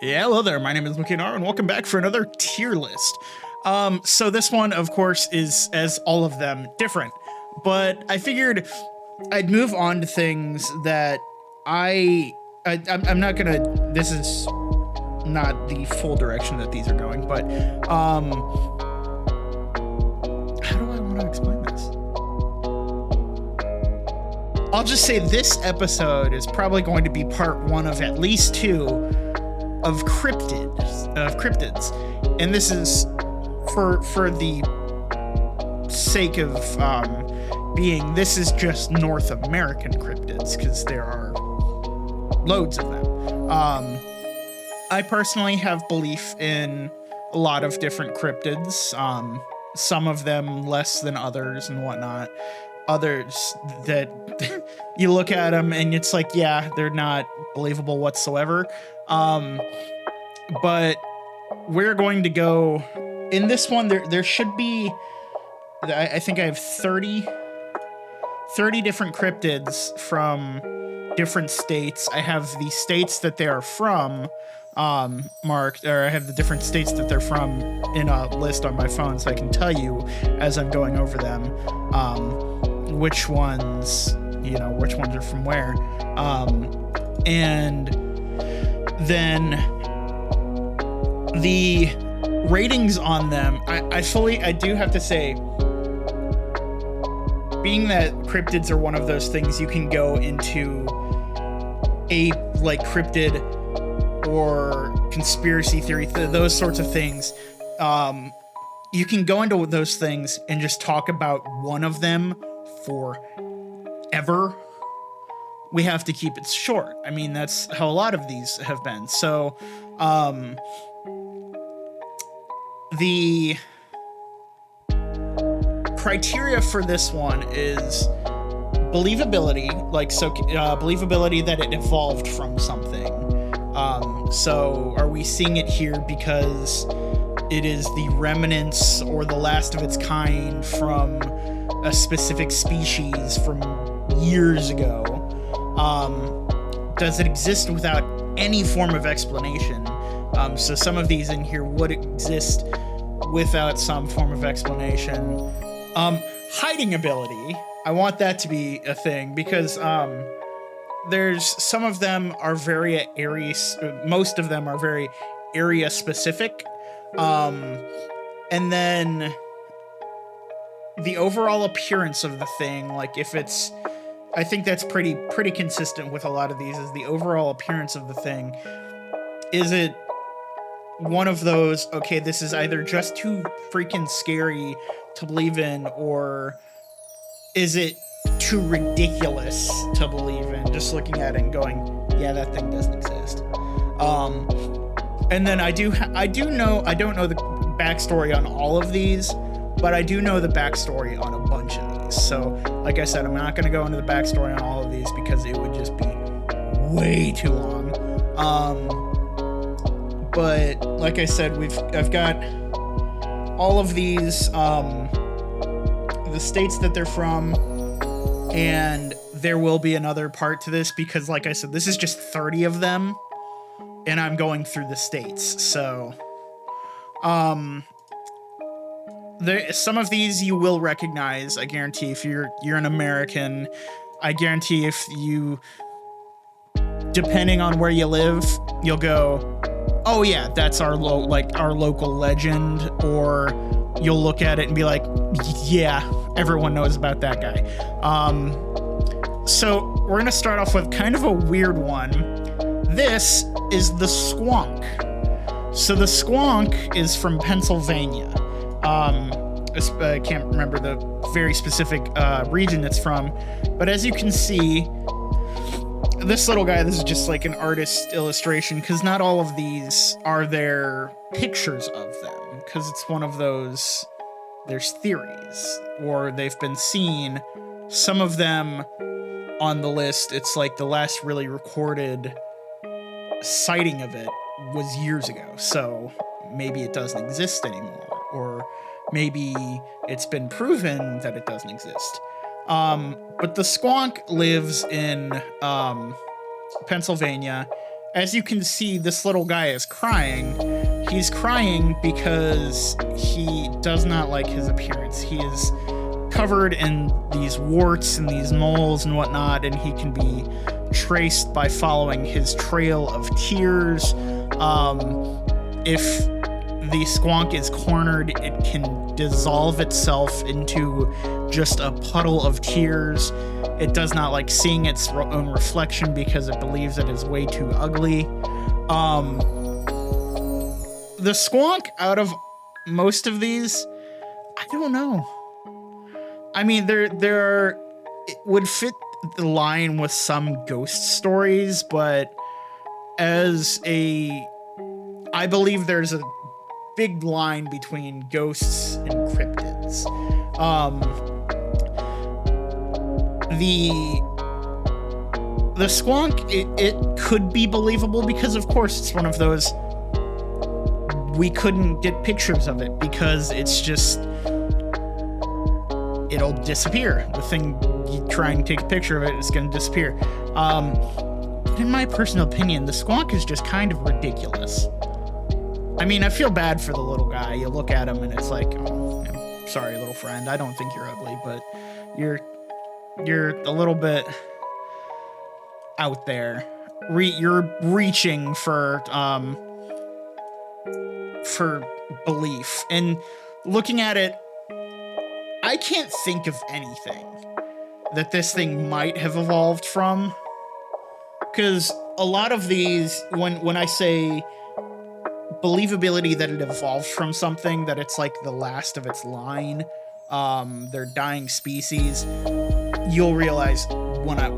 Yeah, hello there. My name is Makinar, and welcome back for another tier list. So this one, of course, is, as all of them, different. But I figured I'd move on to things that I'm not gonna. This is not the full direction that these are going, but how do I want to explain this? I'll just say this episode is probably going to be part one of at least two of cryptids, and this is for the sake of being, this is just North American cryptids because there are loads of them. I personally have belief in a lot of different cryptids, some of them less than others and whatnot. Others that you look at them and it's like, yeah, they're not believable whatsoever. But we're going to go in this one. There should be, I think I have 30 different cryptids from different states. I have the states that they are from marked, or I have the different states that they're from in a list on my phone, so I can tell you as I'm going over them which ones are from where, and then the ratings on them. I do have to say, being that cryptids are one of those things you can go into a cryptid or conspiracy theory, those sorts of things. You can go into those things and just talk about one of them forever. We have to keep it short. I mean, that's how a lot of these have been. So, the criteria for this one is believability, believability that it evolved from something. So are we seeing it here because it is the remnants or the last of its kind from a specific species from years ago? Does it exist without any form of explanation? So some of these in here would exist without some form of explanation. Hiding ability, I want that to be a thing because there's some of them are very most of them are very area specific. And then the overall appearance of the thing, like if it's, I think that's pretty consistent with a lot of these, is the overall appearance of the thing. Is it one of those, okay, this is either just too freaking scary to believe in, or is it too ridiculous to believe in, just looking at it and going, yeah, that thing doesn't exist. And then I don't know the backstory on all of these, but I do know the backstory on a bunch of these. So, like I said, I'm not going to go into the backstory on all of these because it would just be way too long. But like I said, I've got all of these, the states that they're from, and there will be another part to this because, like I said, this is just 30 of them, and I'm going through the states. So, some of these you will recognize. I guarantee if you're an American, I guarantee if you, depending on where you live, you'll go, oh yeah, that's our local legend, or you'll look at it and be like, yeah, everyone knows about that guy. So we're gonna start off with kind of a weird one. This is the squonk. So the squonk is from Pennsylvania. I can't remember the very specific region it's from, but as you can see, this little guy, this is just like an artist illustration, because not all of these are there pictures of them, because it's one of those, there's theories, or they've been seen. Some of them on the list, it's like the last really recorded sighting of it was years ago, so maybe it doesn't exist anymore, or maybe it's been proven that it doesn't exist. But the squonk lives in Pennsylvania, as you can see, this little guy is crying. He's crying because he does not like his appearance. He is covered in these warts and these moles and whatnot, and he can be traced by following his trail of tears. If the squonk is cornered, it can dissolve itself into just a puddle of tears. It does not like seeing its own reflection because it believes it is way too ugly. The squonk, out of most of these, I don't know. I mean, it would fit the line with some ghost stories, but I believe there's a big line between ghosts and cryptids. The squonk, it could be believable because, of course, it's one of those. We couldn't get pictures of it because it's just, it'll disappear. The thing, you try and take a picture of it, it's going to disappear. In my personal opinion, the squonk is just kind of ridiculous. I mean, I feel bad for the little guy. You look at him and it's like, oh, I'm sorry, little friend. I don't think you're ugly, but you're a little bit out there. You're reaching for belief. And looking at it, I can't think of anything that this thing might have evolved from. Because a lot of these, when I say believability that it evolved from something, that it's like the last of its line, they're dying species, you'll realize when I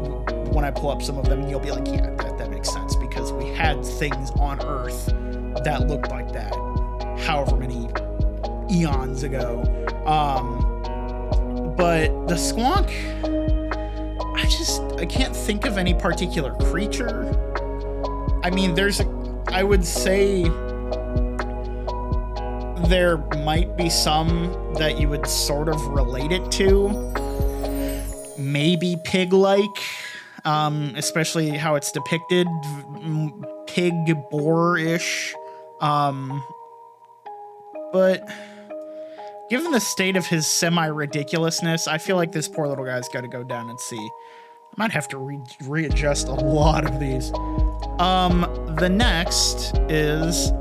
pull up some of them, you'll be like, yeah, that makes sense, because we had things on Earth that looked like that however many eons ago. But the squonk, I can't think of any particular creature. I mean, I would say there might be some that you would sort of relate it to. Maybe pig-like, especially how it's depicted, pig boar-ish. But given the state of his semi-ridiculousness, I feel like this poor little guy's got to go down and see. I might have to readjust a lot of these. The next is...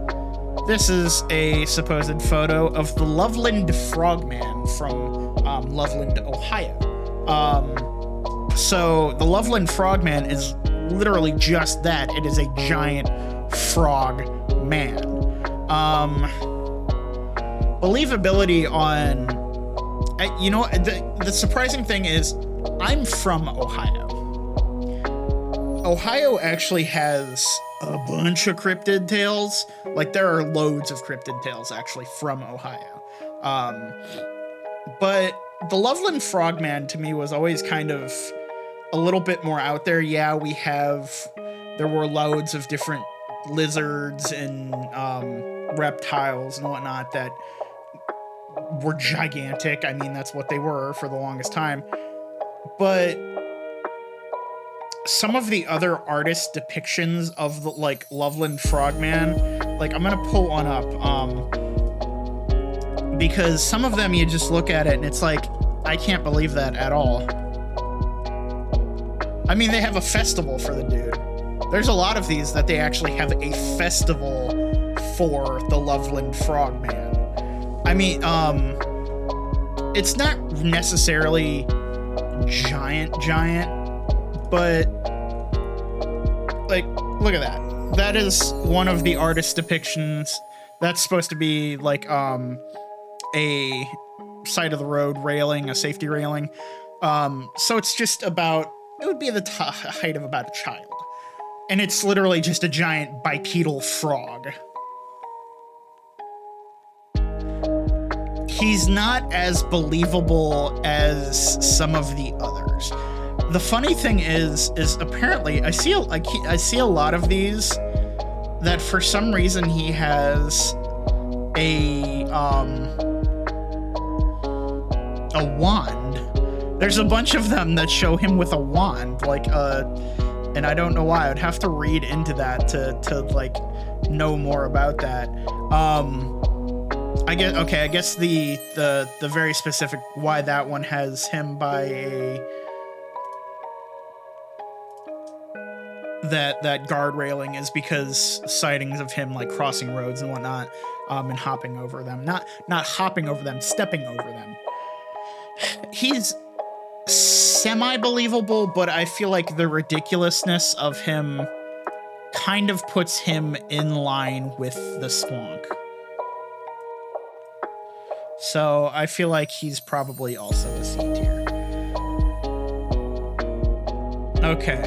This is a supposed photo of the Loveland Frogman from Loveland, Ohio. So the Loveland Frogman is literally just that. It is a giant frog man. Believability on... You know, the surprising thing is, I'm from Ohio. Ohio actually has a bunch of cryptid tales. Like, there are loads of cryptid tales actually from Ohio. But the Loveland Frogman to me was always kind of a little bit more out there. Yeah, there were loads of different lizards and reptiles and whatnot that were gigantic. I mean, that's what they were for the longest time. But some of the other artist depictions of the, like, Loveland Frogman, like, I'm gonna pull one up, because some of them you just look at it and it's like, I can't believe that at all. I mean, they have a festival for the dude. There's a lot of these that they actually have a festival for the Loveland Frogman. I mean, it's not necessarily giant, but, like, look at that. That is one of the artist depictions. That's supposed to be, like, a side of the road railing, a safety railing. So it's just about, it would be the height of about a child. And it's literally just a giant bipedal frog. He's not as believable as some of the others. The funny thing is apparently I see a lot of these that for some reason he has a wand. There's a bunch of them that show him with a wand, like and I don't know why. I'd have to read into that to like know more about that. I guess the very specific why that one has him by that guard railing is because sightings of him like crossing roads and whatnot, and hopping over them. Not hopping over them, stepping over them. He's semi-believable, but I feel like the ridiculousness of him kind of puts him in line with the Squonk. So I feel like he's probably also a C tier. Okay.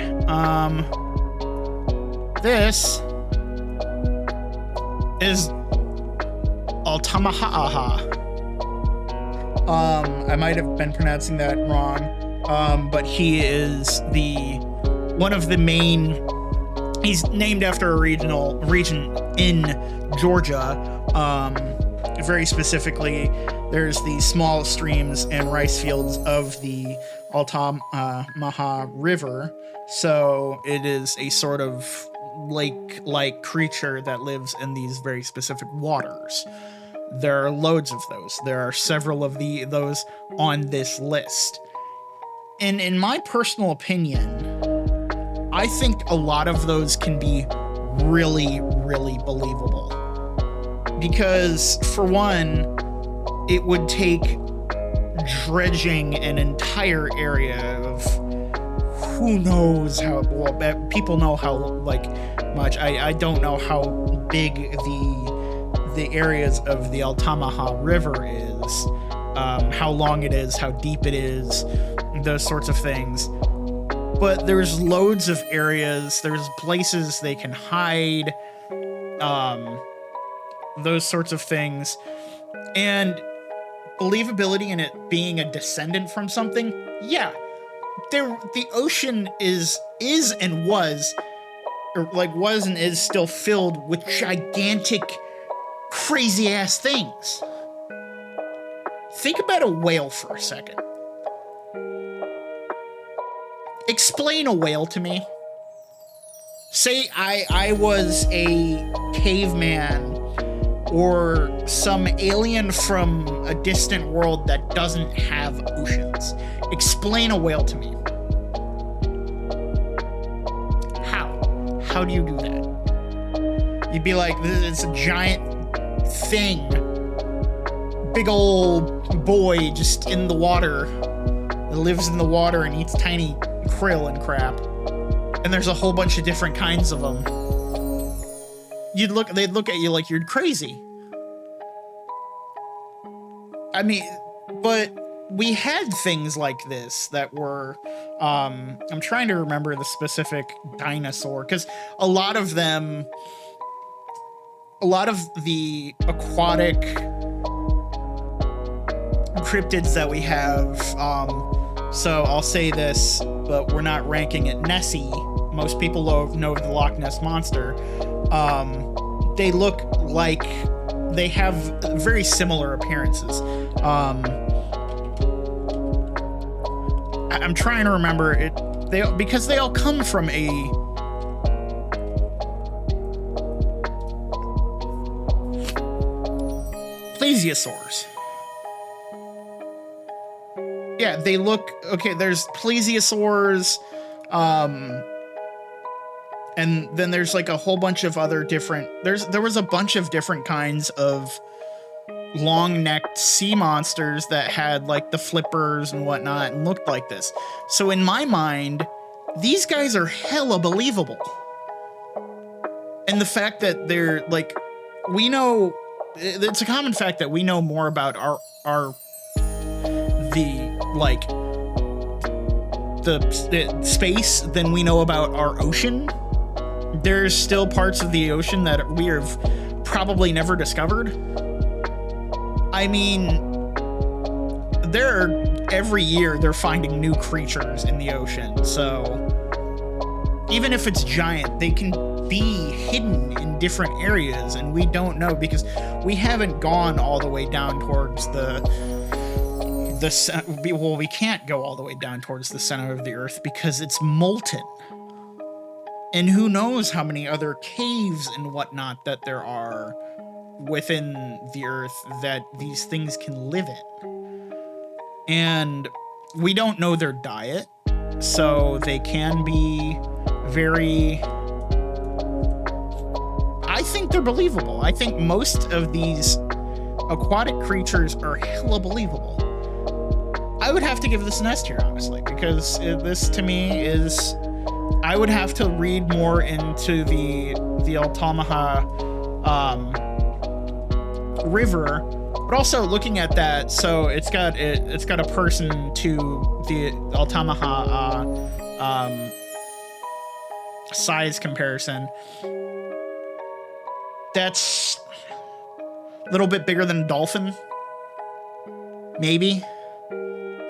This is Altamaha'aha. I might have been pronouncing that wrong, but he is one of the main. He's named after a region in Georgia. Very specifically, there's the small streams and rice fields of the Altamaha River. So it is a sort of lake-like creature that lives in these very specific waters. There are loads of those. There are several of those on this list. And in my personal opinion, I think a lot of those can be really, really believable. Because, for one, it would take dredging an entire area of who knows how, well, people know how, like, much. I don't know how big the areas of the Altamaha River is, how long it is, how deep it is, those sorts of things. But there's loads of areas, there's places they can hide, those sorts of things. And believability in it being a descendant from something, yeah. The ocean is and was, or like was and is still filled with gigantic, crazy ass things. Think about a whale for a second. Explain a whale to me. Say I was a caveman or some alien from a distant world that doesn't have oceans. Explain a whale to me. How do you do that? You'd be like, it's a giant thing. Big old boy just in the water. That lives in the water and eats tiny krill and crap. And there's a whole bunch of different kinds of them. They'd look at you like you're crazy. I mean, but we had things like this that were, I'm trying to remember the specific dinosaur, because a lot of the aquatic cryptids that we have, so I'll say this, but we're not ranking it Nessie. Most people know the Loch Ness Monster. They look like they have very similar appearances. I'm trying to remember it. Because they all come from a plesiosaurs. Yeah, they look okay. There's plesiosaurs, and then there's like a whole bunch of other different. There was a bunch of different kinds of long-necked sea monsters that had like the flippers and whatnot and looked like this. So in my mind, these guys are hella believable. And the fact that they're like, we know, it's a common fact that we know more about the space than we know about our ocean. There's still parts of the ocean that we have probably never discovered. I mean, every year they're finding new creatures in the ocean, so even if it's giant, they can be hidden in different areas, and we don't know because we haven't gone all the way down towards we can't go all the way down towards the center of the Earth because it's molten. And who knows how many other caves and whatnot that there are within the earth that these things can live in. And we don't know their diet, so they can be very... I think they're believable. I think most of these aquatic creatures are hella believable. I would have to give this an S tier, honestly, because this to me is... I would have to read more into the Altamaha river, but also looking at that, so it's got a person to the Altamaha size comparison. That's a little bit bigger than a dolphin, maybe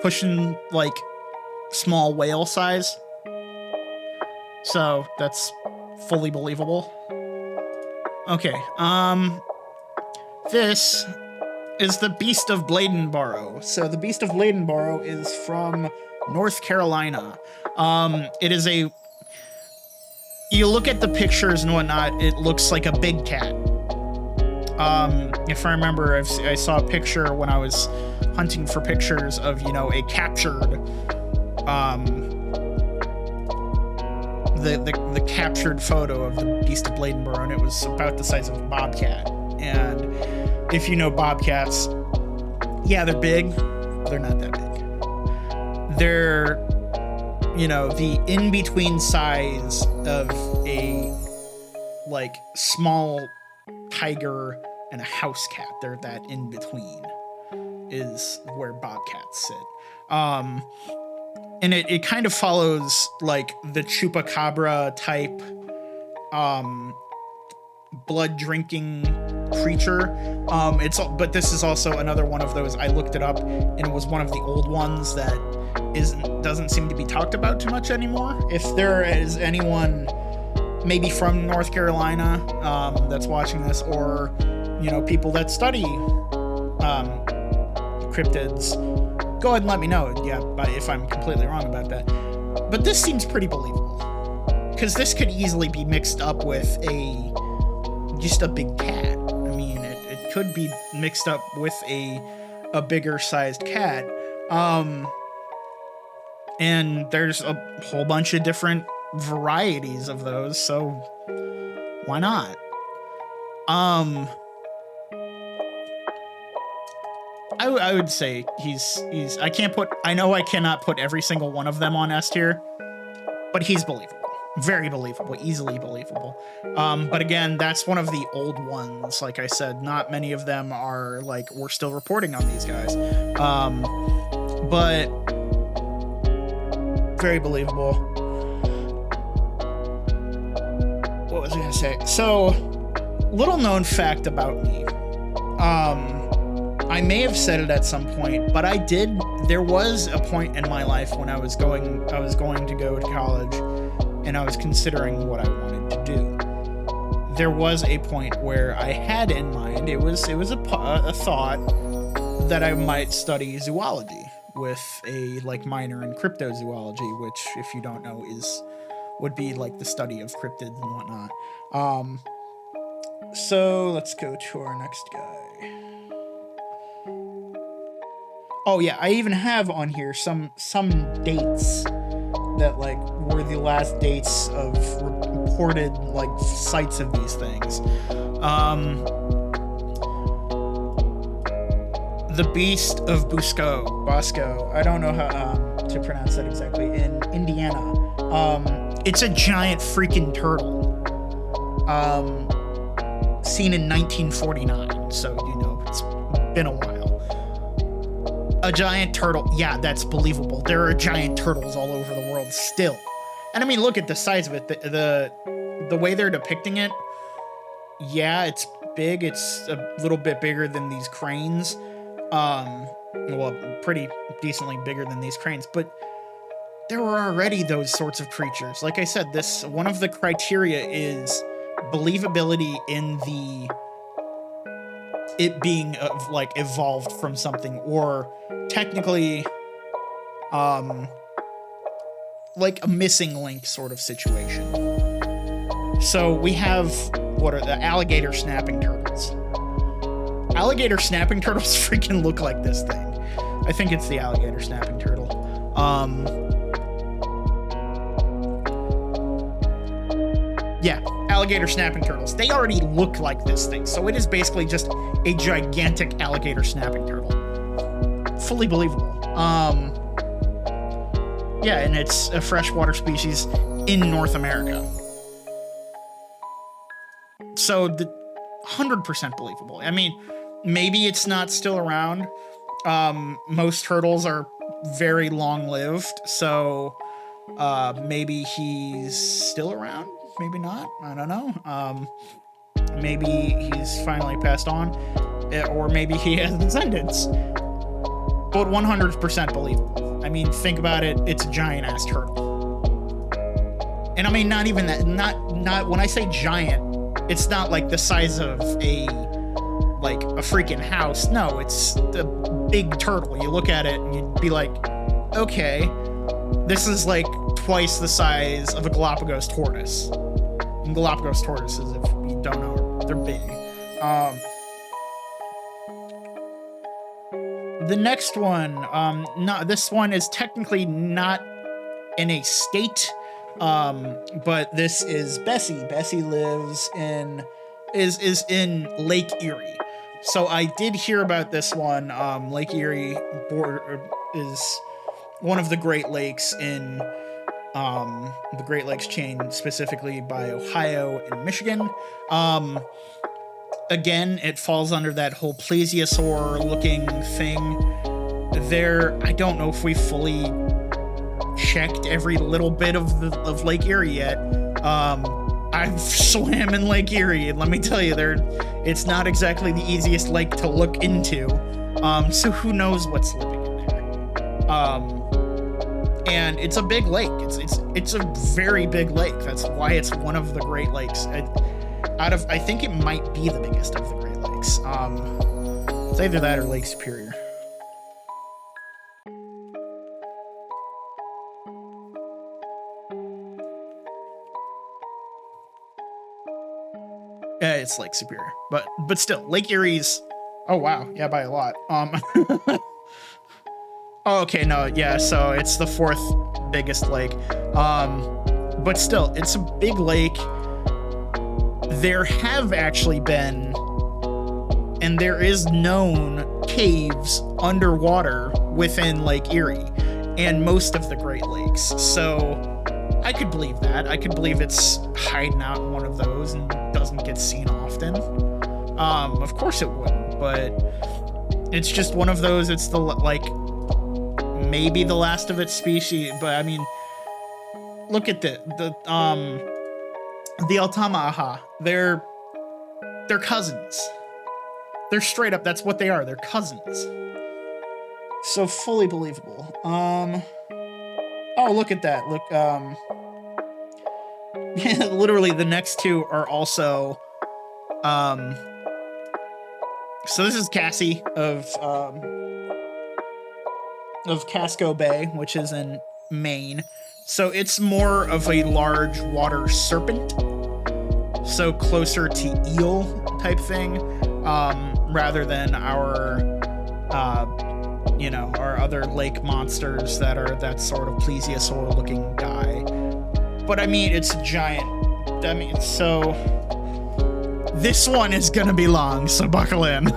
pushing like small whale size. So that's fully believable. Okay, this is the Beast of Bladenboro. So the Beast of Bladenboro is from North Carolina. It is a... You look at the pictures and whatnot, it looks like a big cat. If I remember, I saw a picture when I was hunting for pictures of, you know, a captured... The captured photo of the Beast of Bladenboro, and it was about the size of a bobcat. And if you know bobcats, yeah, they're big. They're not that big. They're, you know, the in-between size of a, like, small tiger and a house cat. They're that in-between is where bobcats sit. And it kind of follows, like, the chupacabra type, blood-drinking creature. But this is also another one of those. I looked it up, and it was one of the old ones that doesn't seem to be talked about too much anymore. If there is anyone, maybe from North Carolina, that's watching this, or, you know, people that study cryptids, go ahead and let me know, yeah, if I'm completely wrong about that. But this seems pretty believable, because this could easily be mixed up with just a big cat. I mean, it could be mixed up with a bigger sized cat. And there's a whole bunch of different varieties of those, so why not? I would say he's I know I cannot put every single one of them on S tier, but he's believable. Very believable, easily believable. But again, that's one of the old ones. Like I said, not many of them are, like, we're still reporting on these guys. But very believable. What was I gonna say? So, little known fact about me. I may have said it at some point, but there was a point in my life when I was going to go to college, and I was considering what I wanted to do. There was a point where I had in mind, it was a thought that I might study zoology with a, like, minor in cryptozoology, which, if you don't know, would be like the study of cryptids and whatnot. So let's go to our next guy. Oh yeah, I even have on here some dates that, like, were the last dates of reported, like, sites of these things. The Beast of Bosco. I don't know how to pronounce that exactly. In Indiana. It's a giant freaking turtle. Seen in 1949, so, you know, it's been a while. A giant turtle. Yeah, that's believable. There are giant turtles all over the world still. And I mean, look at the size of it. The way they're depicting it, yeah, it's big. It's a little bit bigger than these cranes. Well, pretty decently bigger than these cranes, but there were already those sorts of creatures. Like I said, one of the criteria is believability in it being like evolved from something, or technically like a missing link sort of situation. So we have, what are the alligator snapping turtles? Alligator snapping turtles freaking look like this thing. I think it's the alligator snapping turtle. Yeah, alligator snapping turtles. They already look like this thing, so it is basically just a gigantic alligator snapping turtle. Fully believable. Yeah, and it's a freshwater species in North America. So, 100% believable. I mean, maybe it's not still around. Most turtles are very long-lived, so maybe he's still around. Maybe not. I don't know. Maybe he's finally passed on, or maybe he has descendants. But 100% believable. I mean, think about it. It's a giant-ass turtle. And I mean, not even that. Not when I say giant, it's not like the size of a freaking house. No, it's a big turtle. You look at it and you'd be like, okay, this is like twice the size of a Galapagos tortoise. And Galapagos tortoises, if you don't know, they're big. The next one, this one is technically not in a state, but this is Bessie. Bessie lives is in Lake Erie. So I did hear about this one. Lake Erie is one of the Great Lakes in the Great Lakes chain, specifically by Ohio and Michigan. Again, it falls under that whole plesiosaur-looking thing. I don't know if we fully checked every little bit of Lake Erie yet. I've swam in Lake Erie, and let me tell you, it's not exactly the easiest lake to look into. So who knows what's living in there? And it's a big lake. It's a very big lake. That's why it's one of the Great Lakes. I think it might be the biggest of the Great Lakes. It's either that or Lake Superior. Yeah, it's Lake Superior, but still, Lake Erie's. Oh wow, yeah, by a lot. Oh, okay, no, yeah, so it's the fourth biggest lake. But still, it's a big lake. There have actually been, and there is known caves underwater within Lake Erie and most of the Great Lakes. So I could believe that. I could believe it's hiding out in one of those and doesn't get seen often. Of course it wouldn't, but it's just one of those. It's maybe the last of its species, but I mean, look at the Altamaha. They're cousins. They're straight up, that's what they are. They're cousins. So fully believable. Oh, look at that. Look, literally the next two are also, so this is Cassie of Casco Bay, which is in Maine. So it's more of a large water serpent, so closer to eel type thing, rather than our other lake monsters that are that sort of plesiosaur looking guy. But I mean, it's a giant. I mean, so this one is gonna be long, so buckle in.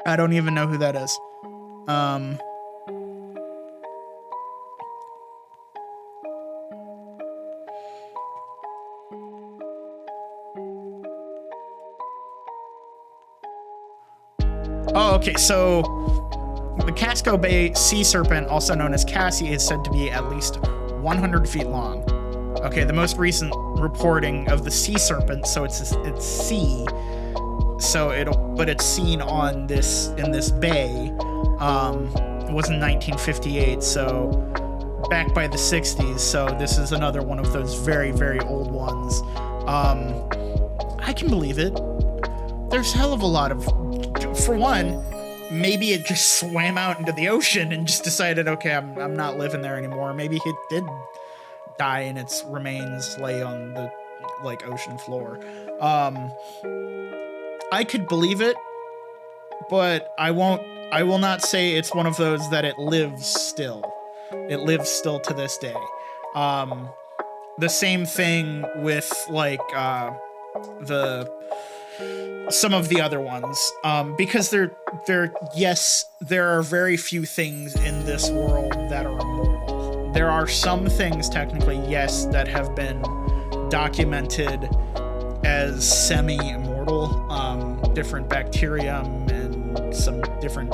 I don't even know who that is. Oh, okay, so the Casco Bay sea serpent, also known as Cassie, is said to be at least 100 feet long. Okay, the most recent reporting of the sea serpent, so it's sea, so it's seen in this bay, was in 1958, so back by the 60s, so this is another one of those very, very old ones. I can believe it. there's a hell of a lot of, for one, maybe it just swam out into the ocean and just decided, okay, I'm not living there anymore. Maybe it did die and its remains lay on the like ocean floor. Um, I could believe it, but I will not say it's one of those that it lives still. It lives still to this day. Um, the same thing with like the some of the other ones, because they're yes, there are very few things in this world that are immortal. There are some things technically, yes, that have been documented as semi-immortal. Different bacterium and some different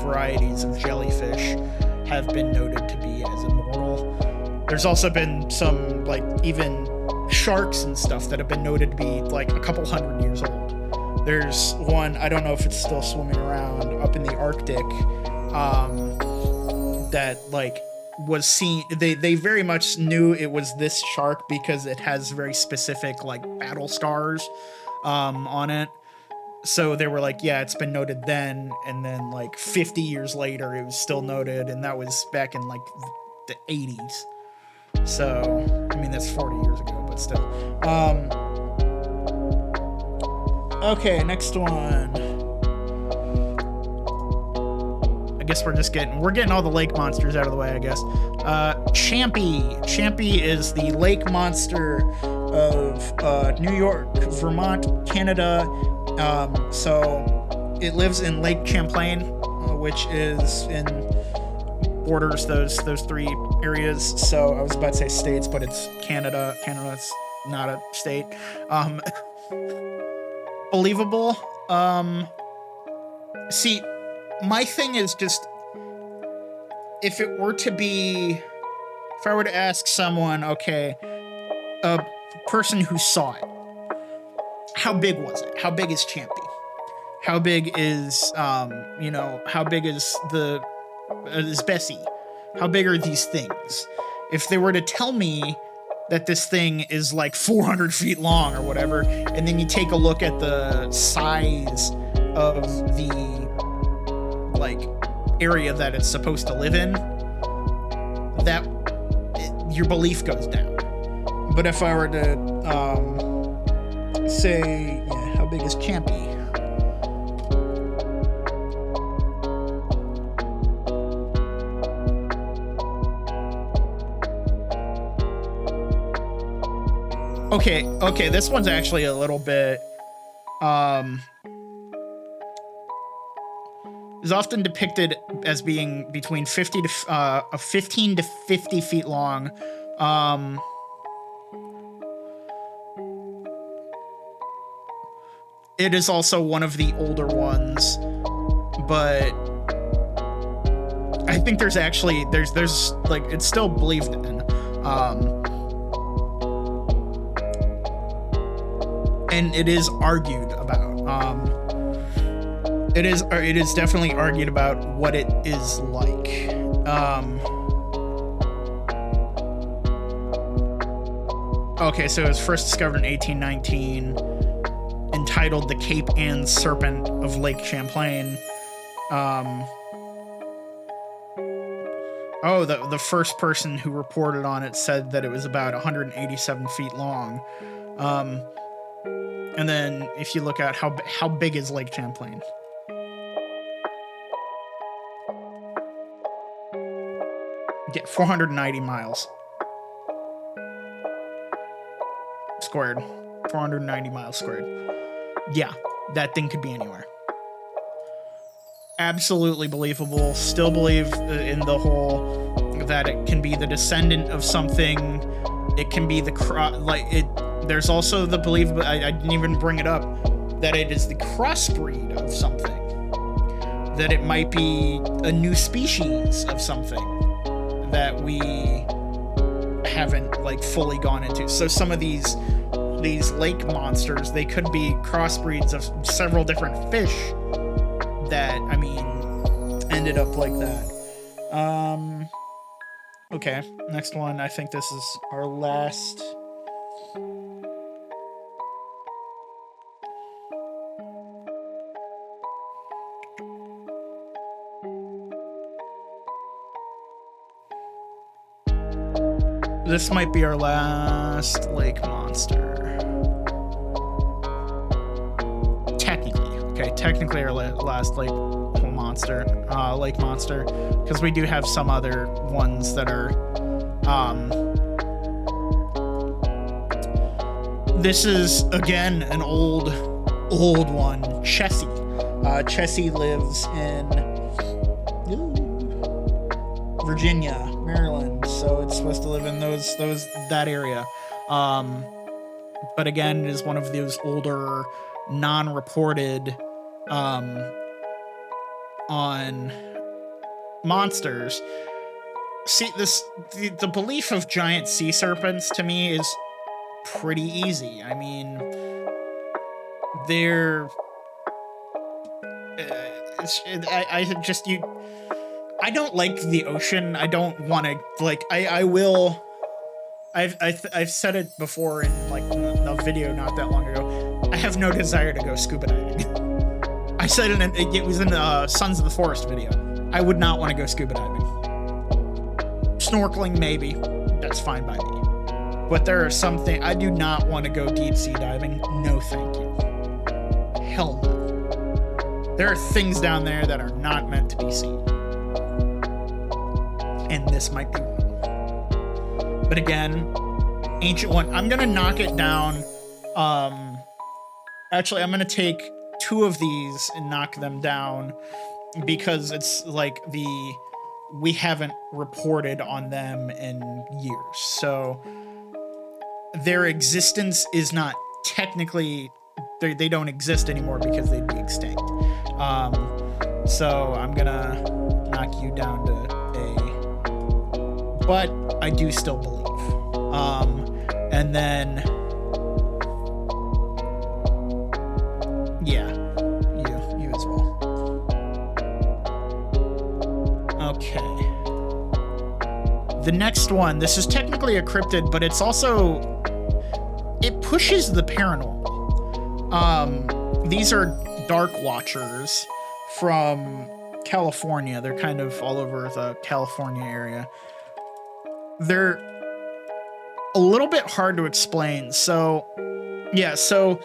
varieties of jellyfish have been noted to be as immortal. There's also been some, like, even sharks and stuff that have been noted to be like a couple 100 years old. There's one, I don't know if it's still swimming around up in the Arctic, that like was seen. They very much knew it was this shark because it has very specific like battle scars on it. So they were like, yeah, it's been noted then, and then like 50 years later it was still noted, and that was back in like the 80s. So I mean, that's 40 years ago, but still. Okay, next one. I guess we're getting all the lake monsters out of the way, I guess. Champy. Champy is the lake monster of New York, Vermont, Canada. So it lives in Lake Champlain, which is in borders those three areas. So I was about to say states, but it's Canada. Canada's not a state. Believable. See, my thing is just, if I were to ask someone, okay, a person who saw it, how big was it? How big is Champy? How big is, how big is is Bessie? How big are these things? If they were to tell me that this thing is like 400 feet long or whatever, and then you take a look at the size of the like area that it's supposed to live in, that your belief goes down. But if I were to say, yeah, how big is Champy? Okay, this one's actually a little bit is often depicted as being between 15 to 50 feet long. It is also one of the older ones, but I think there's like, it's still believed in. And it is argued about. It is definitely argued about what it is like. Okay, so it was first discovered in 1819, entitled "The Cape Ann Serpent of Lake Champlain." The first person who reported on it said that it was about 187 feet long. And then if you look at how big is Lake Champlain? Yeah, 490 miles squared. 490 miles squared. Yeah, that thing could be anywhere. Absolutely believable. Still believe in the whole that it can be the descendant of something. It can be there's also the belief, but I didn't even bring it up, that it is the crossbreed of something. That it might be a new species of something that we haven't like fully gone into. So some of these lake monsters, they could be crossbreeds of several different fish that, I mean, ended up like that. Okay, next one. I think this is our last. This might be our last lake monster. Technically our last lake monster, because we do have some other ones that are, this is, again, an old one, Chessie. Chessie lives in Virginia, Maryland, so it's supposed to live in that area. But again, it is one of those older, non-reported on monsters. See, the belief of giant sea serpents to me is pretty easy. I mean, they're I don't like the ocean. I don't want to, like, I will. I've said it before in like a video not that long ago. I have no desire to go scuba diving. I said it was in the Sons of the Forest video. I would not want to go scuba diving. Snorkeling, maybe. That's fine by me. But there are some things, I do not want to go deep sea diving. No, thank you. Hell no. There are things down there that are not meant to be seen. And this might be one. But again, ancient one. I'm going to knock it down. Actually, I'm going to take 2 of these and knock them down because it's like we haven't reported on them in years. So their existence is not technically, they don't exist anymore because they'd be extinct. So I'm gonna knock you down to A, but I do still believe. And then, yeah, you as well. Okay. The next one, this is technically a cryptid, but it's also, it pushes the paranormal. These are dark watchers from California. They're kind of all over the California area. They're a little bit hard to explain. So, yeah, so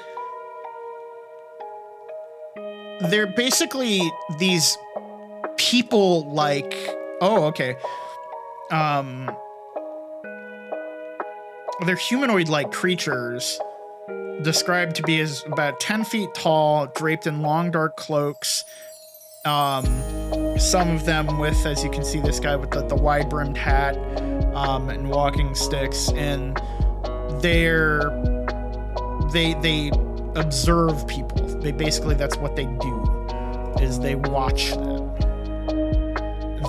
they're basically these people like, oh, okay. They're humanoid-like creatures described to be as about 10 feet tall, draped in long dark cloaks. Some of them with, as you can see, this guy with the wide-brimmed hat and walking sticks, and they observe people. They basically, that's what they do, is they watch them.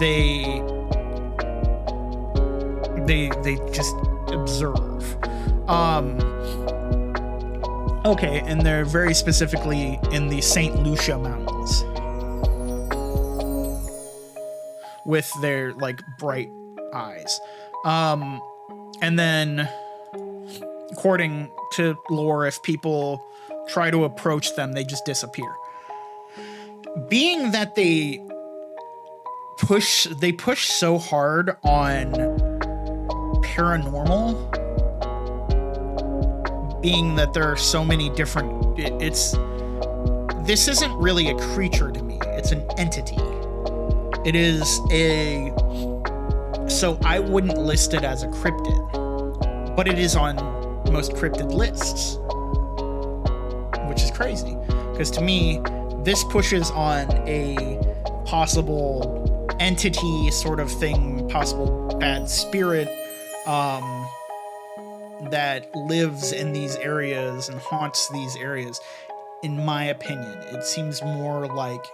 They just observe. Okay, and they're very specifically in the St. Lucia Mountains with their like bright eyes. And then according to lore, if people try to approach them, they just disappear. Being that they push so hard on paranormal, being that there are so many different, this isn't really a creature to me, it's an entity. It is so I wouldn't list it as a cryptid, but it is on most cryptid lists, which is crazy, because to me, this pushes on a possible entity sort of thing, possible bad spirit, that lives in these areas and haunts these areas. In my opinion, it seems more like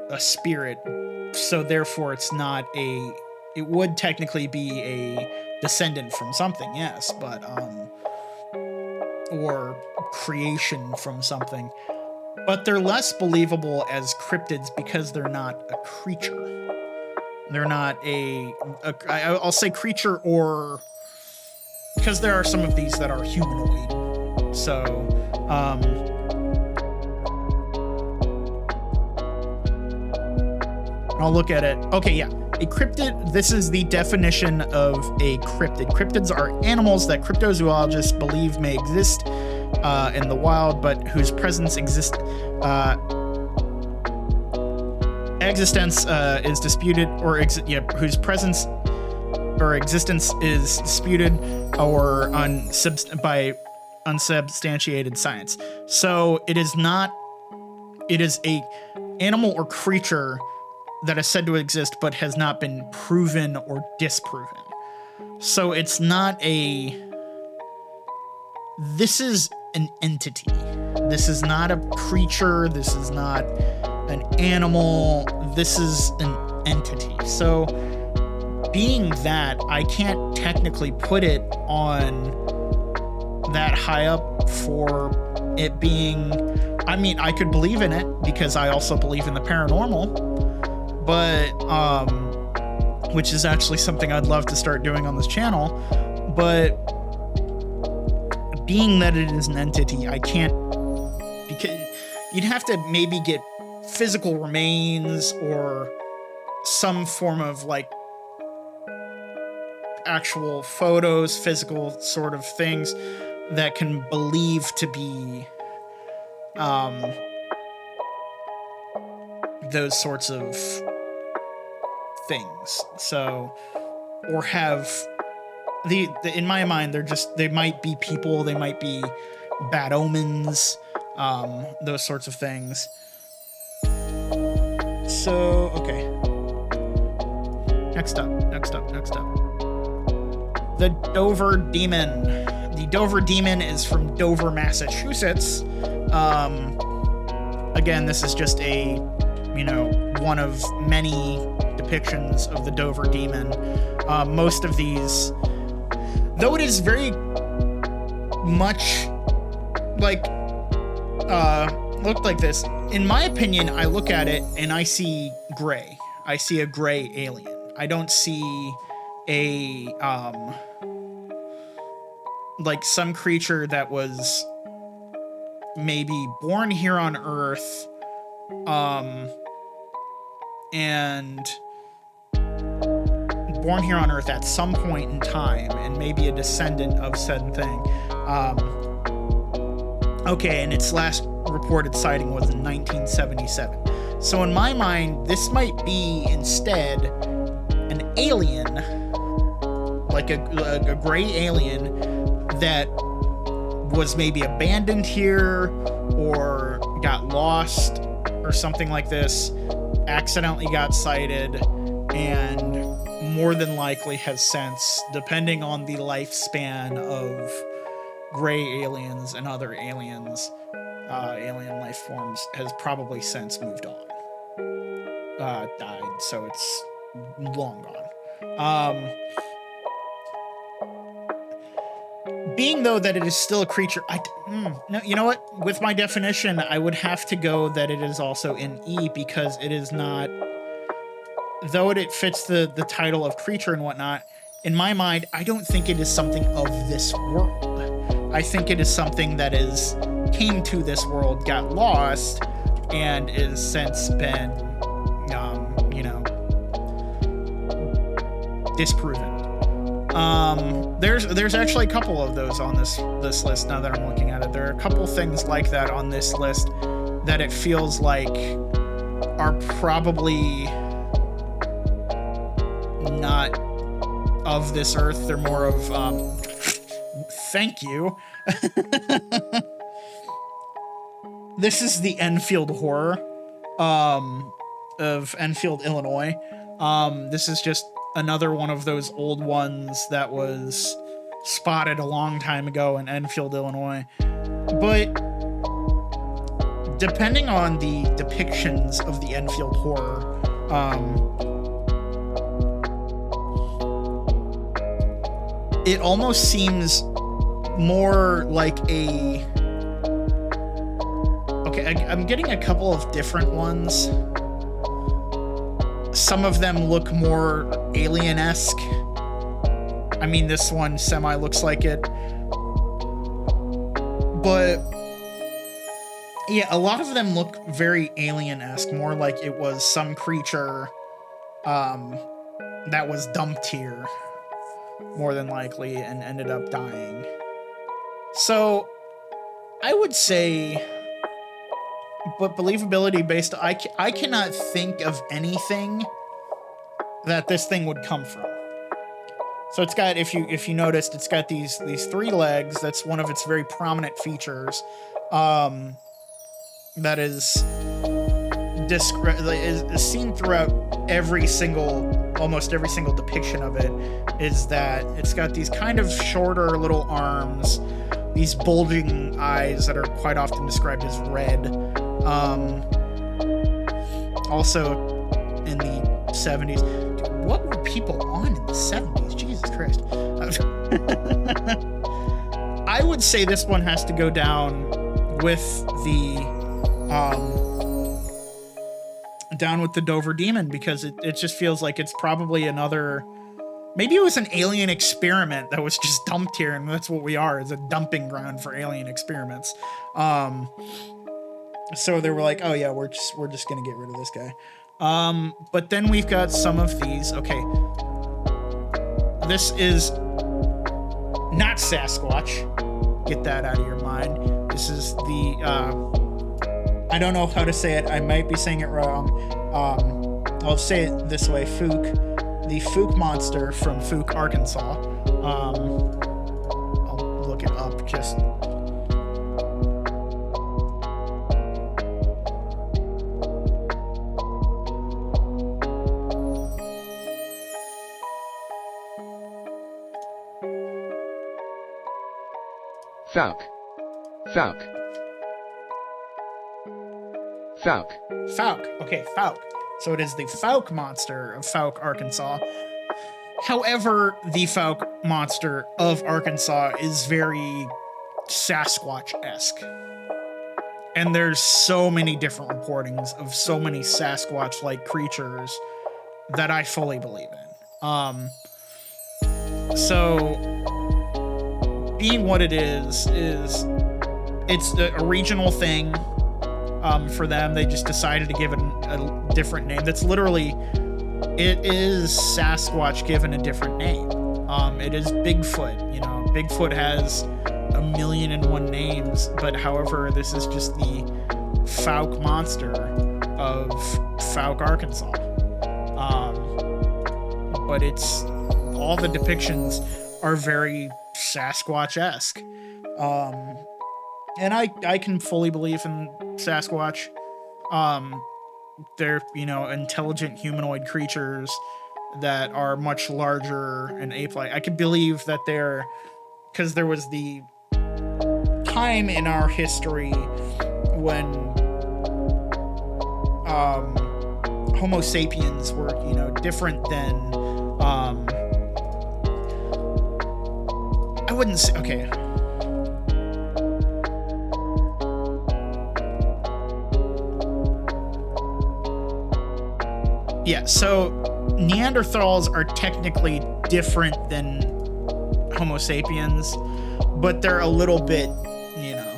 a spirit, so therefore it's not it would technically be a descendant from something, yes, but or creation from something, but they're less believable as cryptids because they're not a creature. They're not I'll say creature, or because there are some of these that are humanoid. So, I'll look at it. Okay, yeah. A cryptid, this is the definition of a cryptid. Cryptids are animals that cryptozoologists believe may exist in the wild, but whose presence existence is disputed, or whose presence or existence is disputed or by unsubstantiated science. So it is a animal or creature that is said to exist but has not been proven or disproven. So it's not this is an entity. This is not a creature. This is not an animal. This is an entity. So being that, I can't technically put it on that high up for it being, I mean, I could believe in it because I also believe in the paranormal, but which is actually something I'd love to start doing on this channel. But being that it is an entity, I can't, because you'd have to maybe get physical remains or some form of like actual photos, physical sort of things that can believe to be those sorts of things. So, or have in my mind, they might be people, they might be bad omens, those sorts of things. So, okay. Next up. The Dover Demon. The Dover Demon is from Dover, Massachusetts. Again, this is just one of many depictions of the Dover Demon. Most of these, though it is very much like, looked like this. In my opinion, I look at it and I see gray. I see a gray alien. I don't see a, like some creature that was maybe born here on Earth, and born here on Earth at some point in time, and maybe a descendant of said thing. Okay, and its last reported sighting was in 1977. So in my mind, this might be instead an alien, like a gray alien that was maybe abandoned here or got lost or something like this, accidentally got sighted, and more than likely has since, depending on the lifespan of gray aliens and other aliens, alien life forms, has probably since moved on, died, so it's long gone. Being though that it is still a creature, no, you know what? With my definition, I would have to go that it is also in E, because it is not, though it fits the title of creature and whatnot. In my mind, I don't think it is something of this world. I think it is something that came to this world, got lost, and is since been, disproven. There's actually a couple of those on this list now that I'm looking at it. There are a couple things like that on this list that it feels like are probably not of this earth. They're more of, thank you. This is the Enfield Horror, of Enfield, Illinois. This is just another one of those old ones that was spotted a long time ago in Enfield, Illinois. But depending on the depictions of the Enfield Horror, it almost seems more like a... Okay, I'm getting a couple of different ones. Some of them look more alien-esque. I mean, this one semi looks like it. But yeah, a lot of them look very alien-esque, more like it was some creature that was dumped here, more than likely, and ended up dying. So I would say, but believability based, I cannot think of anything that this thing would come from. So it's got, if you noticed, it's got these 3 legs. That's one of its very prominent features. That is seen throughout almost every single depiction of it, is that it's got these kind of shorter little arms, these bulging eyes that are quite often described as red. Also in the 70s, dude, what were people on in the 70s? Jesus Christ. I would say this one has to go down with the Dover Demon, because it just feels like it's probably another, maybe it was an alien experiment that was just dumped here, and that's what we are, is a dumping ground for alien experiments. So they were like, oh yeah, we're just gonna get rid of this guy. But then we've got some of these. Okay, this is not Sasquatch. Get that out of your mind. This is the, I don't know how to say it. I might be saying it wrong. I'll say it this way, Fook. The Fook monster from Fook, Arkansas. I'll look it up just... Falk. Okay, Falk. So it is the Falk monster of Falk, Arkansas. However, the Falk monster of Arkansas is very Sasquatch-esque. And there's so many different reportings of so many Sasquatch-like creatures that I fully believe in. So being what it is it's a regional thing. For them, they just decided to give it a different name. That's literally, it is Sasquatch given a different name. It is Bigfoot. You know, Bigfoot has 1,000,001 names, but however, this is just the Falk monster of Falk, Arkansas. But it's, all the depictions are very Sasquatch-esque. And I can fully believe in Sasquatch. They're, you know, intelligent humanoid creatures that are much larger and ape-like. I could believe that they're, because there was the time in our history when Homo sapiens were, you know, different than, I wouldn't say, okay. Yeah, so Neanderthals are technically different than Homo sapiens, but they're a little bit, you know,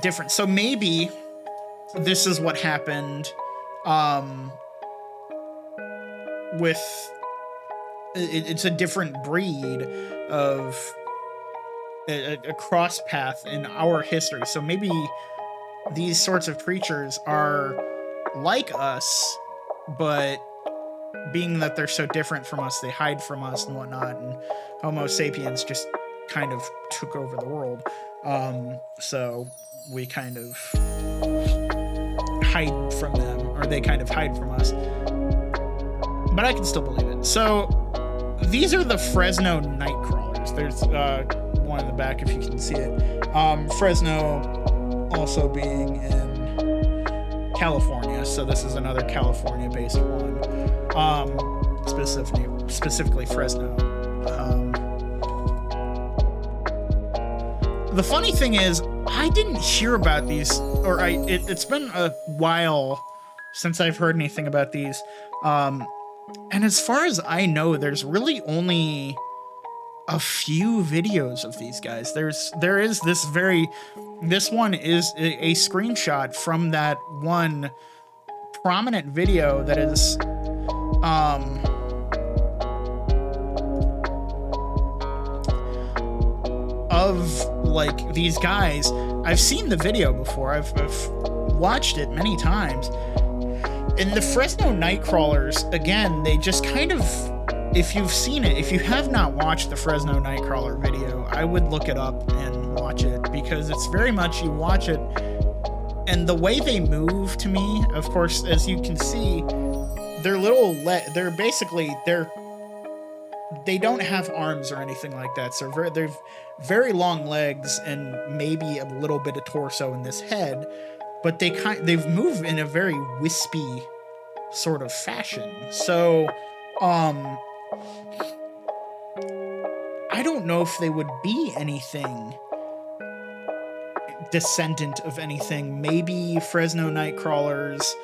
different. So maybe this is what happened with, it's a different breed of a cross path in our history. So maybe these sorts of creatures are like us, but being that they're so different from us, they hide from us and whatnot, and Homo sapiens just kind of took over the world. So we kind of hide from them, or they kind of hide from us. But I can still believe it. So these are the Fresno night crawlers. There's one in the back if you can see it. Fresno also being in California, so this is another California-based one, specifically Fresno. The funny thing is, I didn't hear about these, or it's been a while since I've heard anything about these, and as far as I know, there's really only a few videos of these guys. There is this one is a screenshot from that one prominent video that is of like these guys, I've seen the video before. I've watched it many times. And the Fresno Nightcrawlers, again, they just kind of, if you've seen it, if you have not watched the Fresno Nightcrawler video, I would look it up and watch it, because it's very much, you watch it, and the way they move to me, of course, as you can see, they're they don't have arms or anything like that, so they're very long legs and maybe a little bit of torso in this head, but they've moved in a very wispy sort of fashion. So, I don't know if they would be anything descendant of anything. Maybe Fresno Nightcrawlers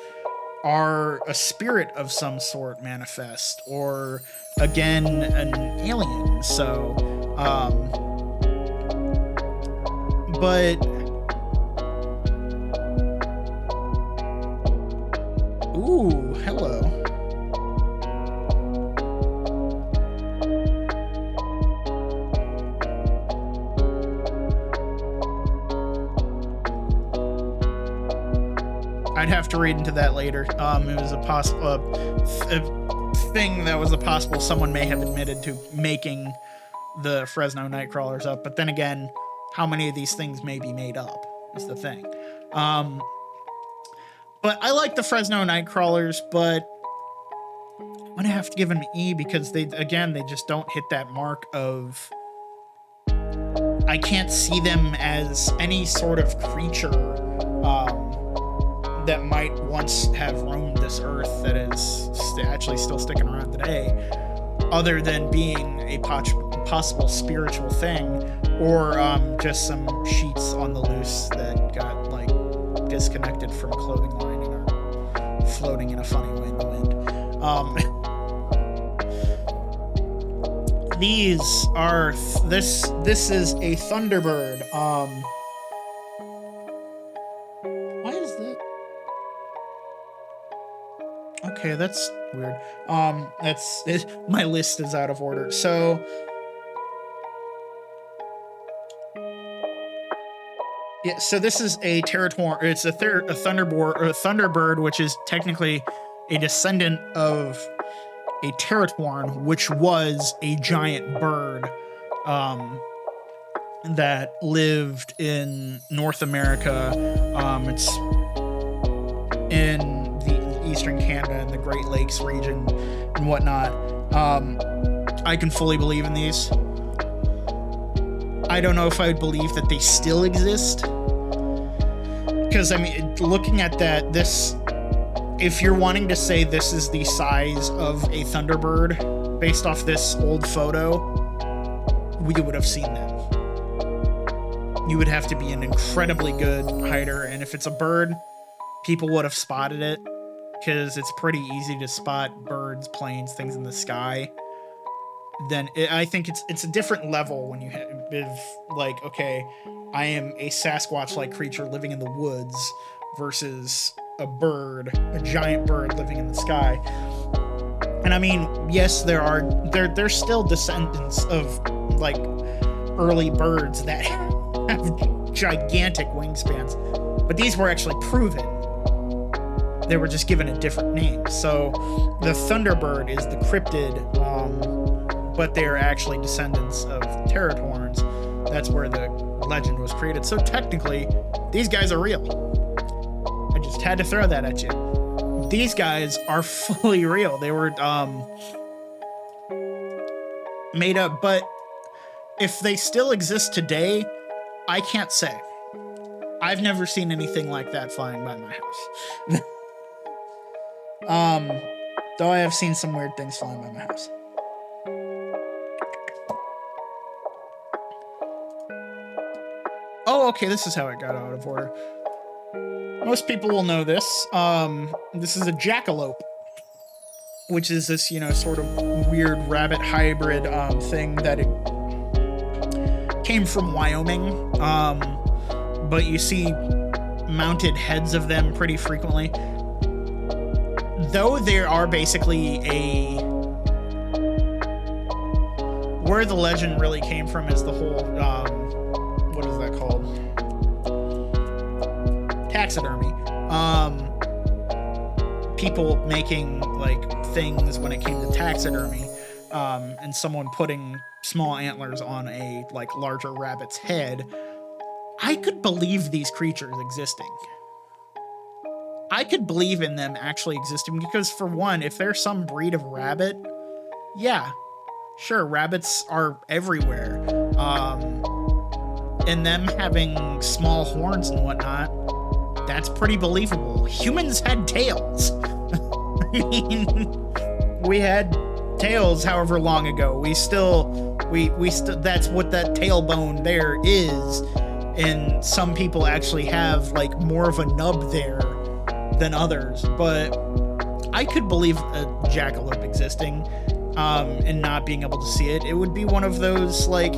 are a spirit of some sort manifest, or again, an alien. So, but ooh, hello. I'd have to read into that later. It was a possible thing that was a possible someone may have admitted to making the Fresno Nightcrawlers up, but then again, how many of these things may be made up is the thing. But I like the Fresno Nightcrawlers, but I'm gonna have to give them an E, because they just don't hit that mark of, I can't see them as any sort of creature that might once have roamed this earth that is actually still sticking around today, other than being a possible spiritual thing, or just some sheets on the loose that got like disconnected from a clothing line and are floating in a funny way in the wind. These are this is a Thunderbird. Why is that? Okay, that's weird. My list is out of order. So yeah, so this is a Territorn. It's a Thunderbird, which is technically a descendant of a Territorn, which was a giant bird that lived in North America. It's in the eastern Canada and the Great Lakes region and whatnot. I can fully believe in these. I don't know if I would believe that they still exist, because I mean, looking at that, if you're wanting to say this is the size of a Thunderbird based off this old photo, we would have seen them. You would have to be an incredibly good hider, and if it's a bird, people would have spotted it, because it's pretty easy to spot birds, planes, things in the sky. Then I think it's a different level when you have, like, okay, I am a Sasquatch-like creature living in the woods versus a bird, a giant bird living in the sky. And I mean, yes, there's still descendants of like early birds that have gigantic wingspans, but these were actually proven. They were just given a different name. So the Thunderbird is the cryptid, but they are actually descendants of Territorns. That's where the legend was created. So technically, these guys are real. I just had to throw that at you. These guys are fully real. They were made up, but if they still exist today, I can't say. I've never seen anything like that flying by my house. Though I have seen some weird things flying by my house. Oh, okay, this is how it got out of order. Most people will know this. This is a jackalope, which is this, sort of weird rabbit hybrid thing that it came from Wyoming. But you see mounted heads of them pretty frequently. Though there are basically where the legend really came from is the whole taxidermy. People making like things when it came to taxidermy, and someone putting small antlers on a like larger rabbit's head. I could believe these creatures existing. I could believe in them actually existing because, for one, if there's some breed of rabbit, yeah, sure, rabbits are everywhere. And them having small horns and whatnot, that's pretty believable. Humans had tails. I mean, we had tails however long ago. We still, that's what that tailbone there is. And some people actually have like more of a nub there than others. But I could believe a jackalope existing, and not being able to see it. It would be one of those, like,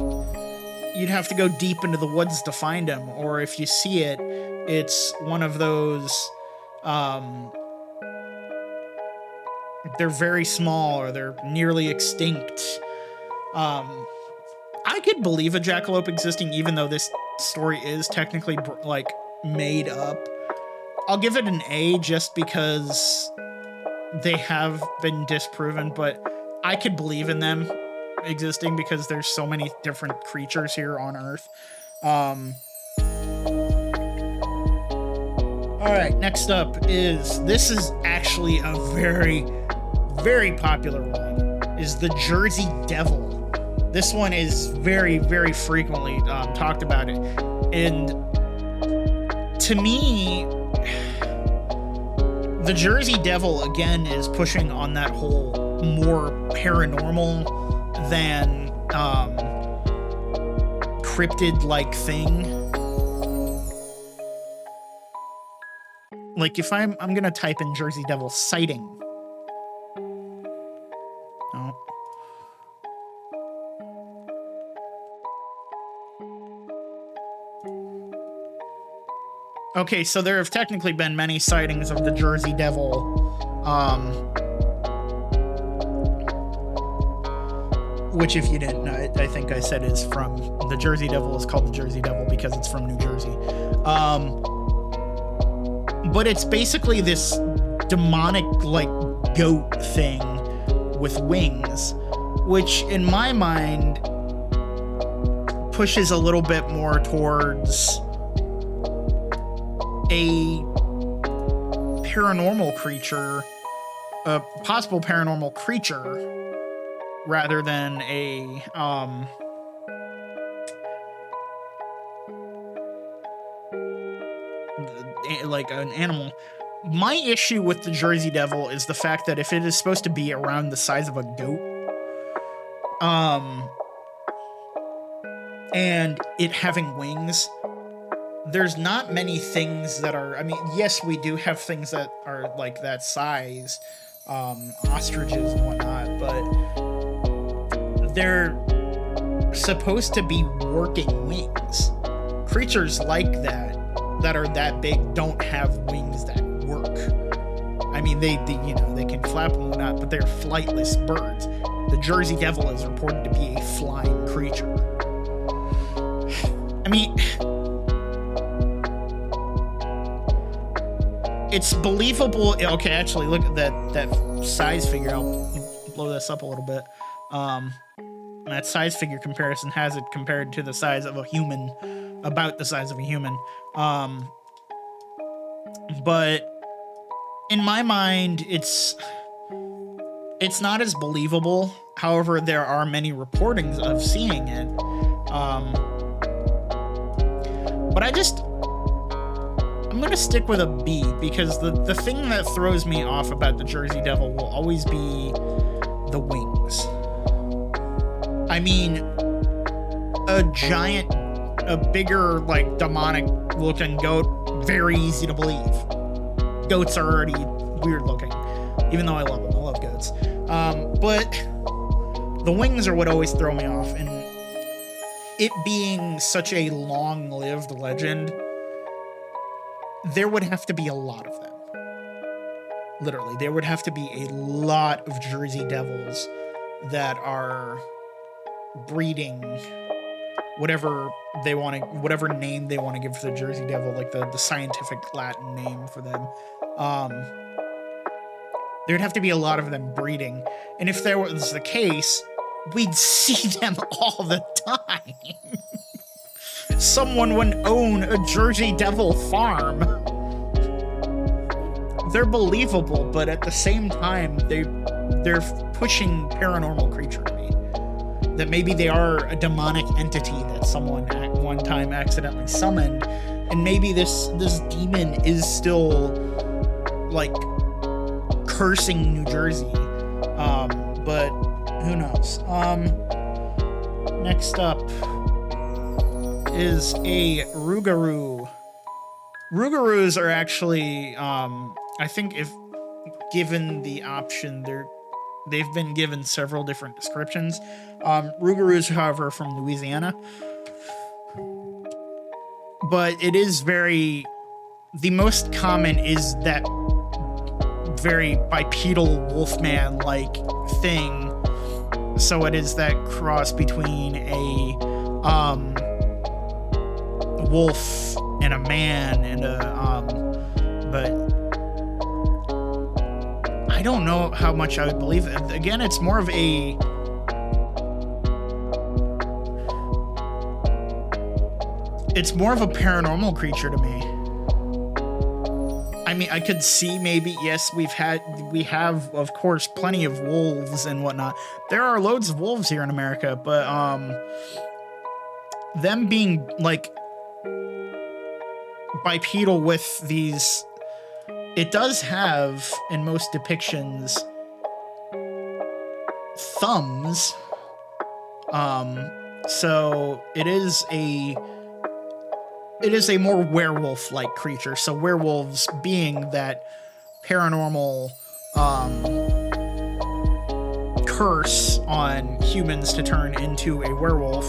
you'd have to go deep into the woods to find them, or if you see it, it's one of those, they're very small or they're nearly extinct. I could believe a jackalope existing, even though this story is technically like made up. I'll give it an A just because they have been disproven, but I could believe in them existing because there's so many different creatures here on Earth. All right, next up this is actually a very, very popular one, is the Jersey Devil. This one is very, very frequently talked about it. And to me, the Jersey Devil, again, is pushing on that whole more paranormal than cryptid-like thing. Like, if I'm gonna type in Jersey Devil sighting. Oh. Okay, so there have technically been many sightings of the Jersey Devil. Which, if you didn't know, I think I said is from, the Jersey Devil is called the Jersey Devil because it's from New Jersey. But it's basically this demonic, like, goat thing with wings, which in my mind pushes a little bit more towards a paranormal creature, a possible paranormal creature, rather than a like an animal. My issue with the Jersey Devil is the fact that if it is supposed to be around the size of a goat, and it having wings, there's not many things that are, I mean, yes, we do have things that are like that size, ostriches and whatnot, but they're supposed to be working wings. Creatures like that are that big don't have wings that work. I mean, they you know, they can flap and whatnot, but they're flightless birds. The Jersey Devil is reported to be a flying creature. I mean, it's believable. Okay, actually, look at that size figure. I'll blow this up a little bit. That size figure comparison has it compared to the size of a human, about the size of a human. But in my mind, it's not as believable. However, there are many reportings of seeing it. But I'm gonna stick with a B, because the thing that throws me off about the Jersey Devil will always be the wings. I mean, a bigger, like, demonic looking goat, very easy to believe. Goats are already weird looking, even though I love them. I love goats. But the wings are what always throw me off, and it being such a long-lived legend, there would have to be a lot of them. Literally, there would have to be a lot of Jersey Devils that are breeding whatever whatever name they want to give for the Jersey Devil, like the scientific Latin name for them. There'd have to be a lot of them breeding. And if there was the case, we'd see them all the time. Someone would own a Jersey Devil farm. They're believable, but at the same time, they're pushing paranormal creature to me. That maybe they are a demonic entity that someone at one time accidentally summoned, and maybe this demon is still like cursing New Jersey. But who knows? Next up is a Rougarou. Rougarous are actually, I think if given the option, they've been given several different descriptions. Rougarous, however, from Louisiana. But it is the most common is that very bipedal wolfman-like thing. So it is that cross between a wolf and a man and but I don't know how much I would believe it. Again, it's more of a paranormal creature to me. I mean, I could see maybe, yes, we have, of course, plenty of wolves and whatnot. There are loads of wolves here in America, but them being like bipedal with these, it does have in most depictions thumbs. So it is a more werewolf-like creature. So werewolves being that paranormal curse on humans to turn into a werewolf,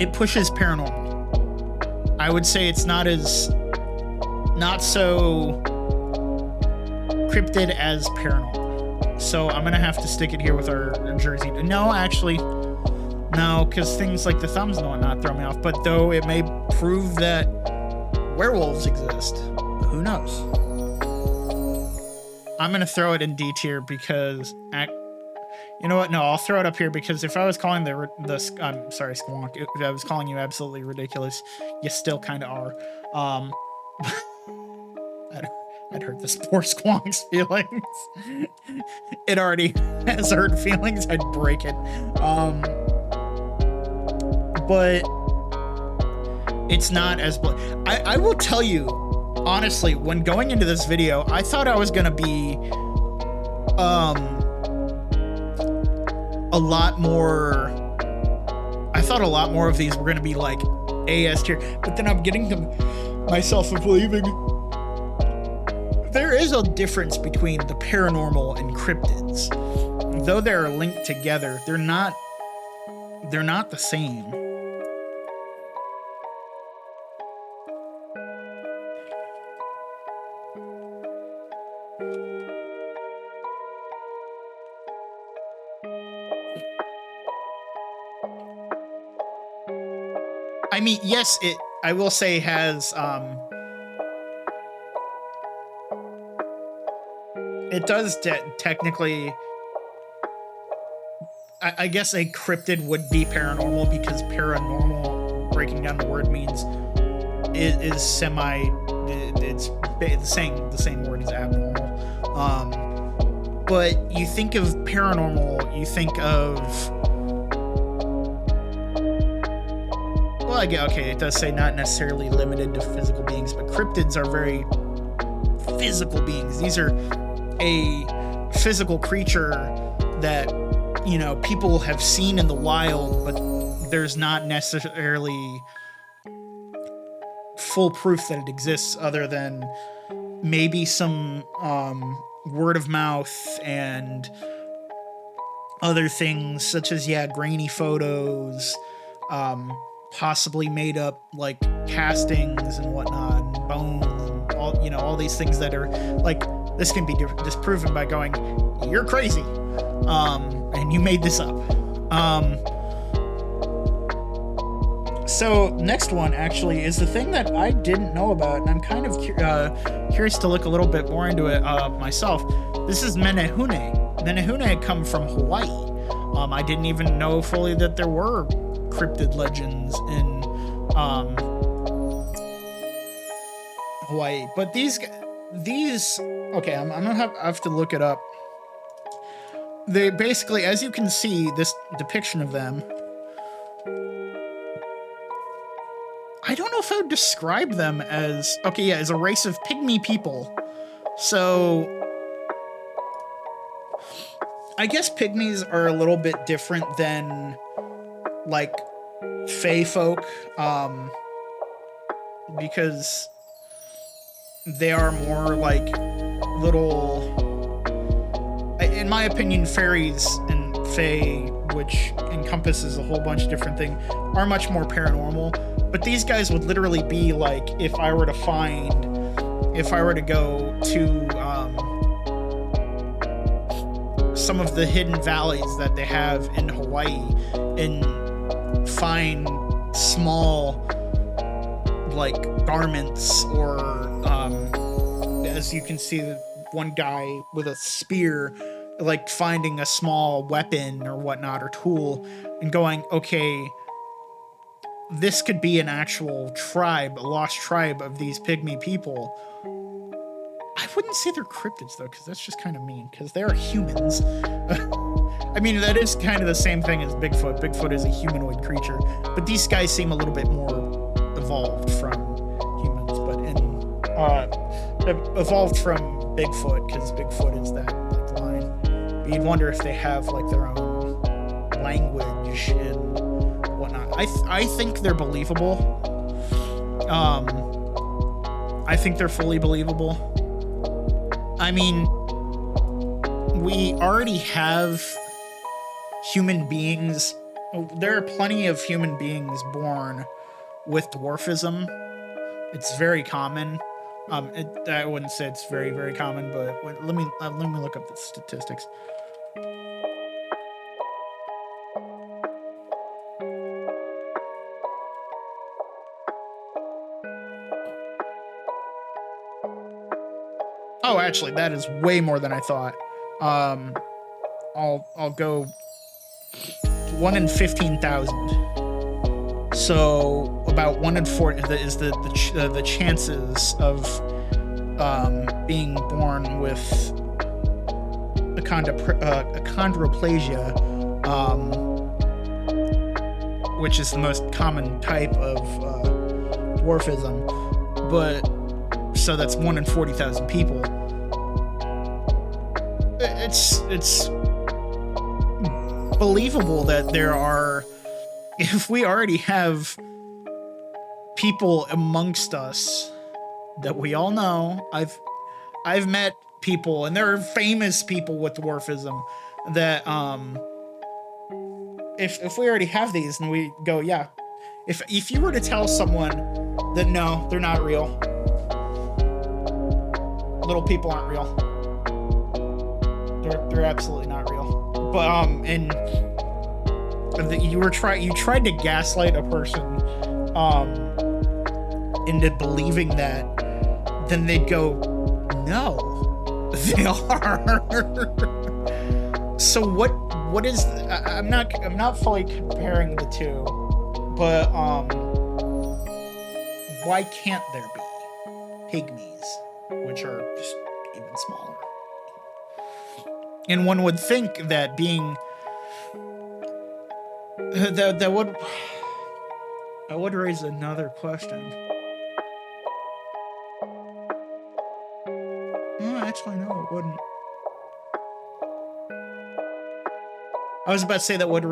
it pushes paranormal. I would say it's not so cryptid as paranormal. So I'm gonna have to stick it here with our Jersey. No, actually, no, because things like the thumbs and whatnot throw me off. But though it may prove that werewolves exist, who knows? I'm gonna throw it in D tier because, you know what? No, I'll throw it up here because if I was calling I'm sorry, Squonk. If I was calling you absolutely ridiculous, you still kind of are. I'd hurt this poor Squonk's feelings. It already has hurt feelings. I'd break it. But it's not as I will tell you honestly, when going into this video, I thought I was gonna be a lot more of these were gonna be like AS tier, but then I'm getting to myself of believing there is a difference between the paranormal and cryptids. Though they're linked together, they're not the same. I mean, yes, I will say has it does technically, I guess a cryptid would be paranormal because paranormal, breaking down the word, means is semi, it's the same word as abnormal. But you think of paranormal, you think of, well, okay, it does say not necessarily limited to physical beings, but cryptids are very physical beings. These are a physical creature that, you know, people have seen in the wild, but there's not necessarily full proof that it exists other than maybe some word of mouth and other things such as, grainy photos, possibly made up like castings and whatnot, and bones and all these things that are like, this can be disproven by going, you're crazy, and you made this up. So next one actually is the thing that I didn't know about, and I'm kind of curious to look a little bit more into it myself. This is menehune. Menehune come from Hawaii. I didn't even know fully that there were cryptid legends in Hawaii. But these okay, I'm gonna have to look it up. They basically, as you can see, this depiction of them. I don't know if I would describe them as as a race of pygmy people. So I guess pygmies are a little bit different than like fae folk, because they are more like little, in my opinion, fairies and fae, which encompasses a whole bunch of different things, are much more paranormal. But these guys would literally be like, if I were to go to some of the hidden valleys that they have in Hawaii and find small like garments, or as you can see, one guy with a spear, like finding a small weapon or whatnot or tool and going, okay, this could be an actual tribe, a lost tribe of these pygmy people. I wouldn't say they're cryptids though, because that's just kind of mean, because they are humans. I mean, that is kind of the same thing as Bigfoot. Bigfoot is a humanoid creature, but these guys seem a little bit more evolved from humans, evolved from Bigfoot, because Bigfoot is that like line. But you'd wonder if they have like their own language and whatnot. I think they're believable. I think they're fully believable. I mean, we already have human beings. There are plenty of human beings born with dwarfism. It's very common. I wouldn't say it's very, very common, but let me look up the statistics. Oh, actually, that is way more than I thought. I'll go 1 in 15,000. So about 1 in 4 is the chances of being born with achondroplasia, which is the most common type of dwarfism. But so that's 1 in 40,000 people. It's believable that there are, if we already have people amongst us that we all know. I've met people, and there are famous people with dwarfism that if we already have these, and we go, yeah, if you were to tell someone that no, they're not real, little people aren't real, they're absolutely not real, but and you tried to gaslight a person into believing that, then they'd go, no, they are. So what is, I'm not fully comparing the two, but why can't there be pygmies, which are just even smaller? And one would think that being that would raise another question. Actually, no, it wouldn't. I was about to say that would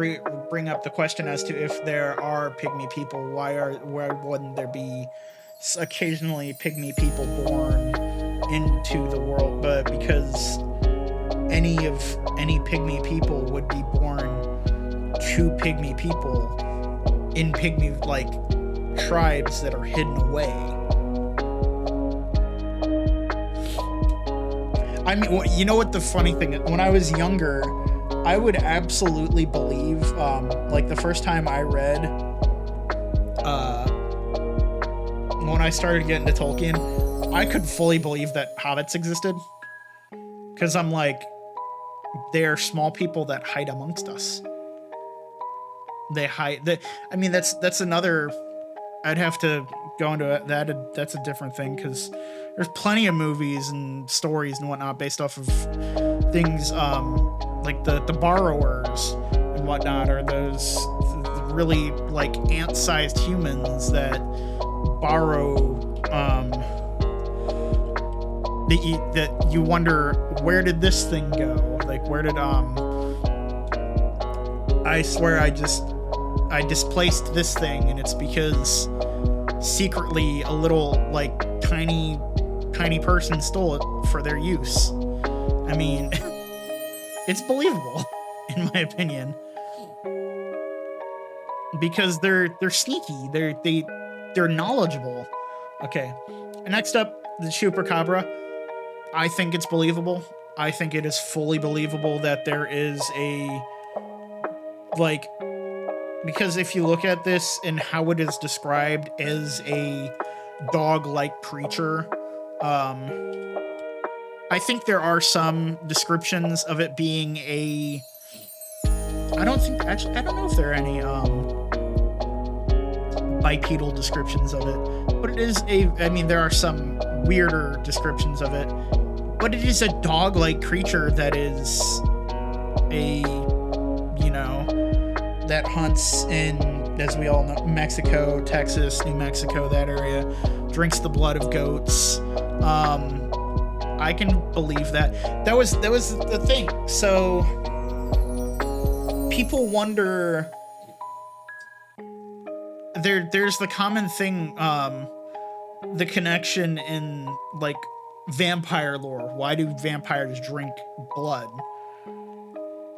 bring up the question as to if there are pygmy people, why wouldn't there be occasionally pygmy people born into the world? But because any pygmy people would be born to pygmy people in pygmy like tribes that are hidden away. I mean, you know what the funny thing is? When I was younger, I would absolutely believe, like the first time I read when I started getting to Tolkien, I could fully believe that hobbits existed. Because I'm like, they're small people that hide amongst us. They hide. I mean, that's another. I'd have to go into that. That's a different thing because there's plenty of movies and stories and whatnot based off of things like the borrowers and whatnot, or those really like ant-sized humans that borrow. That you wonder, where did this thing go? Like, where did I swear I displaced this thing, and it's because secretly a little like tiny person stole it for their use. I mean, it's believable in my opinion because they're sneaky. They're knowledgeable. Okay, next up, the chupacabra. I think it's believable. I think it is fully believable that there is a, like, because if you look at this and how it is described as a dog-like creature, I think there are some descriptions of it being a, I don't know if there are any bipedal descriptions of it, but it is I mean, there are some weirder descriptions of it, but it is a dog-like creature that is that hunts in, as we all know, Mexico, Texas, New Mexico, that area, drinks the blood of goats. I can believe that. That was the thing. So people wonder, there's the common thing, the connection in like vampire lore. Why do vampires drink blood?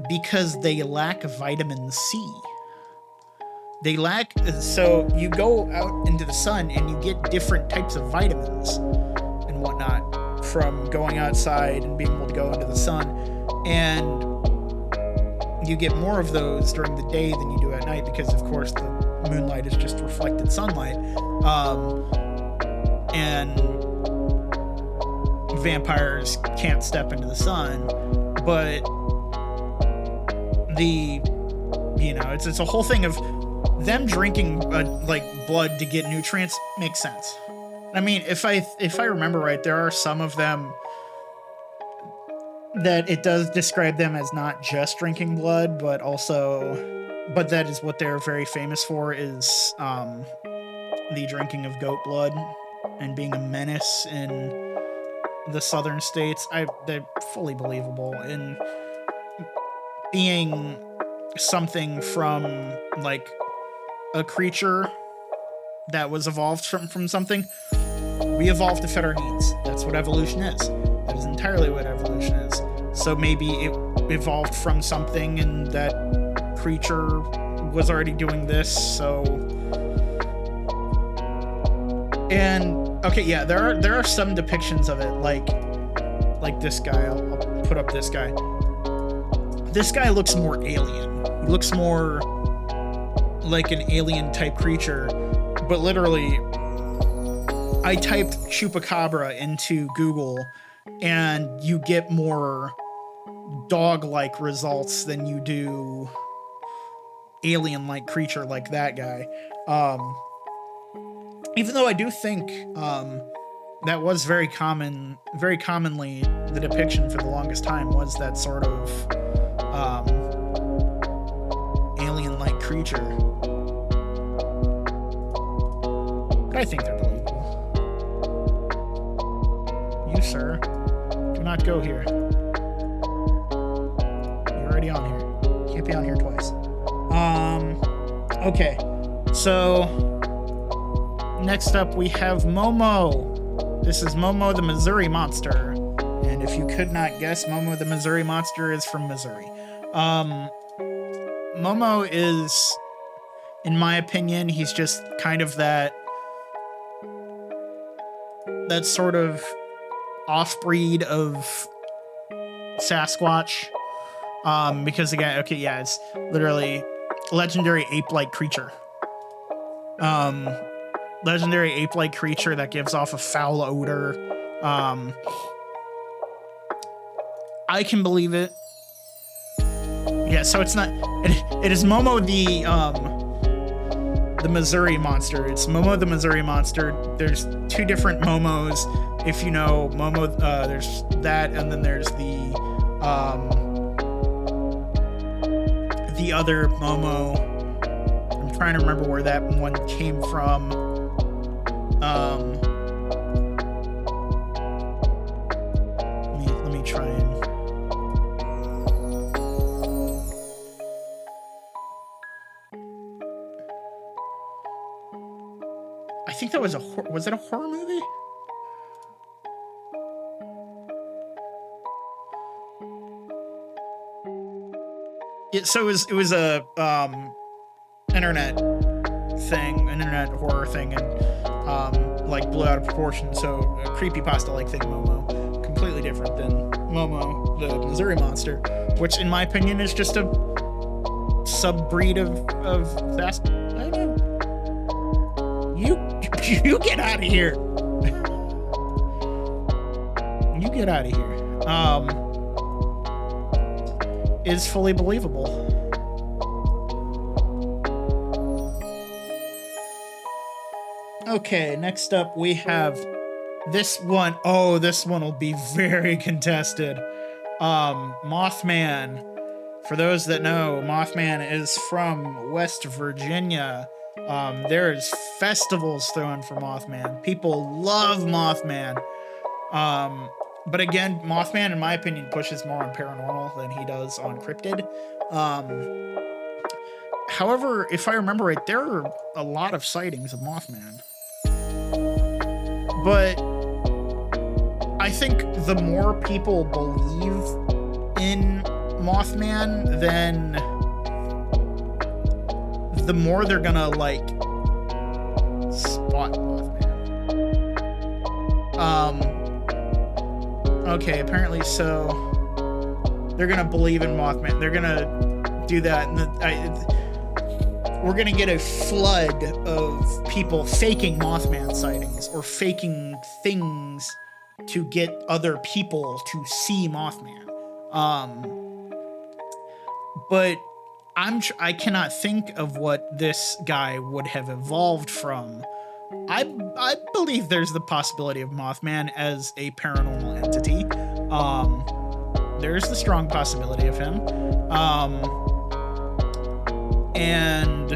Because they lack vitamin C. So you go out into the sun and you get different types of vitamins and whatnot from going outside and being able to go into the sun, and you get more of those during the day than you do at night because, of course, the moonlight is just reflected sunlight, and vampires can't step into the sun, but it's a whole thing of them drinking like blood to get nutrients makes sense. I mean, if I remember right, there are some of them that it does describe them as not just drinking blood, but that is what they're very famous for, is the drinking of goat blood and being a menace in the southern states. They're fully believable in being something from like a creature that was evolved from something. We evolved to fit our needs. That's what evolution is. That is entirely what evolution is. So maybe it evolved from something and that creature was already doing this, so. And okay, yeah, there are some depictions of it, like this guy. I'll put up this guy. This guy looks more alien. He looks more like an alien type creature, but literally I typed chupacabra into Google and you get more dog-like results than you do alien-like creature like that guy. Even though I do think that was very commonly the depiction for the longest time was that sort of alien-like creature. But I think they're believable. You, sir, do not go here. You're already on here. You can't be on here twice. Okay. So, next up we have Momo. This is Momo the Missouri Monster. And if you could not guess, Momo the Missouri Monster is from Missouri. Momo is, in my opinion, he's just kind of that sort of off-breed of Sasquatch. Because again, okay, yeah, it's literally legendary ape-like creature. Legendary ape-like creature that gives off a foul odor. I can believe it. Yeah, so it's not. It is Momo the Missouri monster. It's Momo the Missouri monster. There's two different Momos. If you know Momo, there's that, and then there's the other Momo. I'm trying to remember where that one came from. Let me try and. I think that was was it a horror movie? Yeah, so it was a internet thing, an internet horror thing, and like blew out of proportion. So a creepypasta like thing, Momo, completely different than Momo the Missouri monster, which in my opinion is just a sub-breed of fast. I don't know. You get out of here. You get out of here. Is fully believable. Okay, next up we have this one. Oh, this one will be very contested. Mothman. For those that know, Mothman is from West Virginia. There's festivals thrown for Mothman. People love Mothman. But again, Mothman, in my opinion, pushes more on paranormal than he does on cryptid. However, if I remember right, there are a lot of sightings of Mothman. But I think the more people believe in Mothman, then the more they're gonna, like, spot Mothman. Okay, apparently so. They're gonna believe in Mothman. They're gonna do that, and we're gonna get a flood of people faking Mothman sightings or faking things to get other people to see Mothman. But I cannot think of what this guy would have evolved from. I believe there's the possibility of Mothman as a paranormal entity. There's the strong possibility of him. And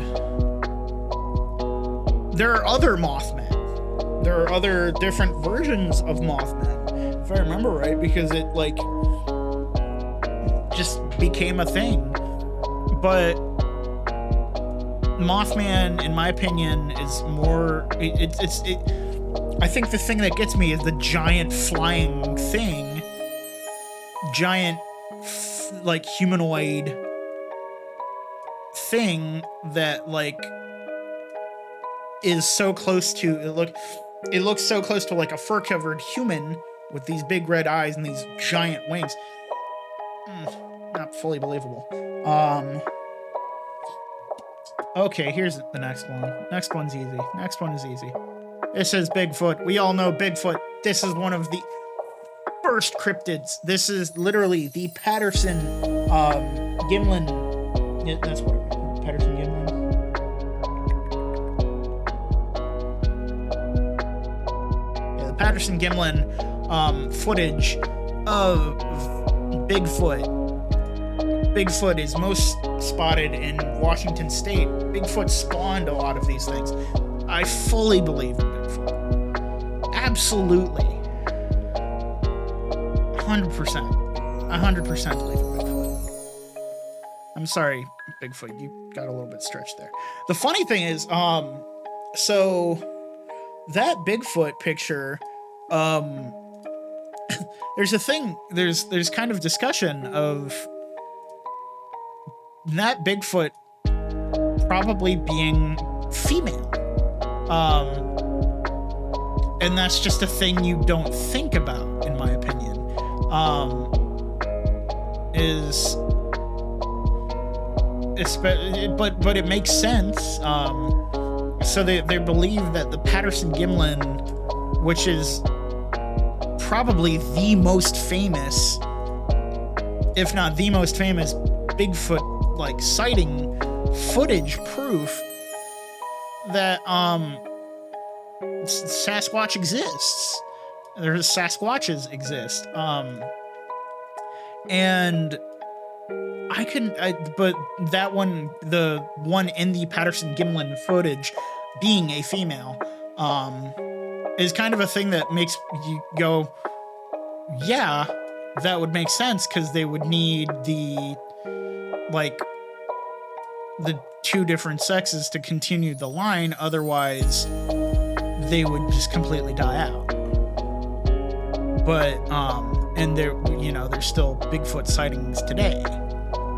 there are other Mothmen. There are other different versions of Mothman, if I remember right, because it, like, just became a thing. But Mothman, in my opinion, is more. I think the thing that gets me is the giant flying thing, giant, like, humanoid thing that, like, is so close to it looks so close to, like, a fur-covered human with these big red eyes and these giant wings. Not fully believable. Okay, here's the next one. Next one's easy. Next one is easy. This is Bigfoot. We all know Bigfoot. This is one of the first cryptids. This is literally the Patterson Gimlin. Yeah, that's what it is. Patterson Gimlin. Yeah, the Patterson Gimlin footage of Bigfoot. Bigfoot is most spotted in Washington State. Bigfoot spawned a lot of these things. I fully believe in Bigfoot. Absolutely. 100%. 100% believe in Bigfoot. I'm sorry, Bigfoot, you got a little bit stretched there. The funny thing is, so that Bigfoot picture, there's a thing, there's kind of discussion of that Bigfoot probably being female. And that's just a thing you don't think about, in my opinion. But it makes sense. so they believe that the Patterson-Gimlin, which is probably the most famous, if not the most famous, Bigfoot like sighting footage proof that Sasquatch exists. There's Sasquatches exist. And but that one, the one in the Patterson-Gimlin footage being a female, is kind of a thing that makes you go, yeah, that would make sense, because they would need the two different sexes to continue the line, otherwise they would just completely die out. But and there's still Bigfoot sightings today.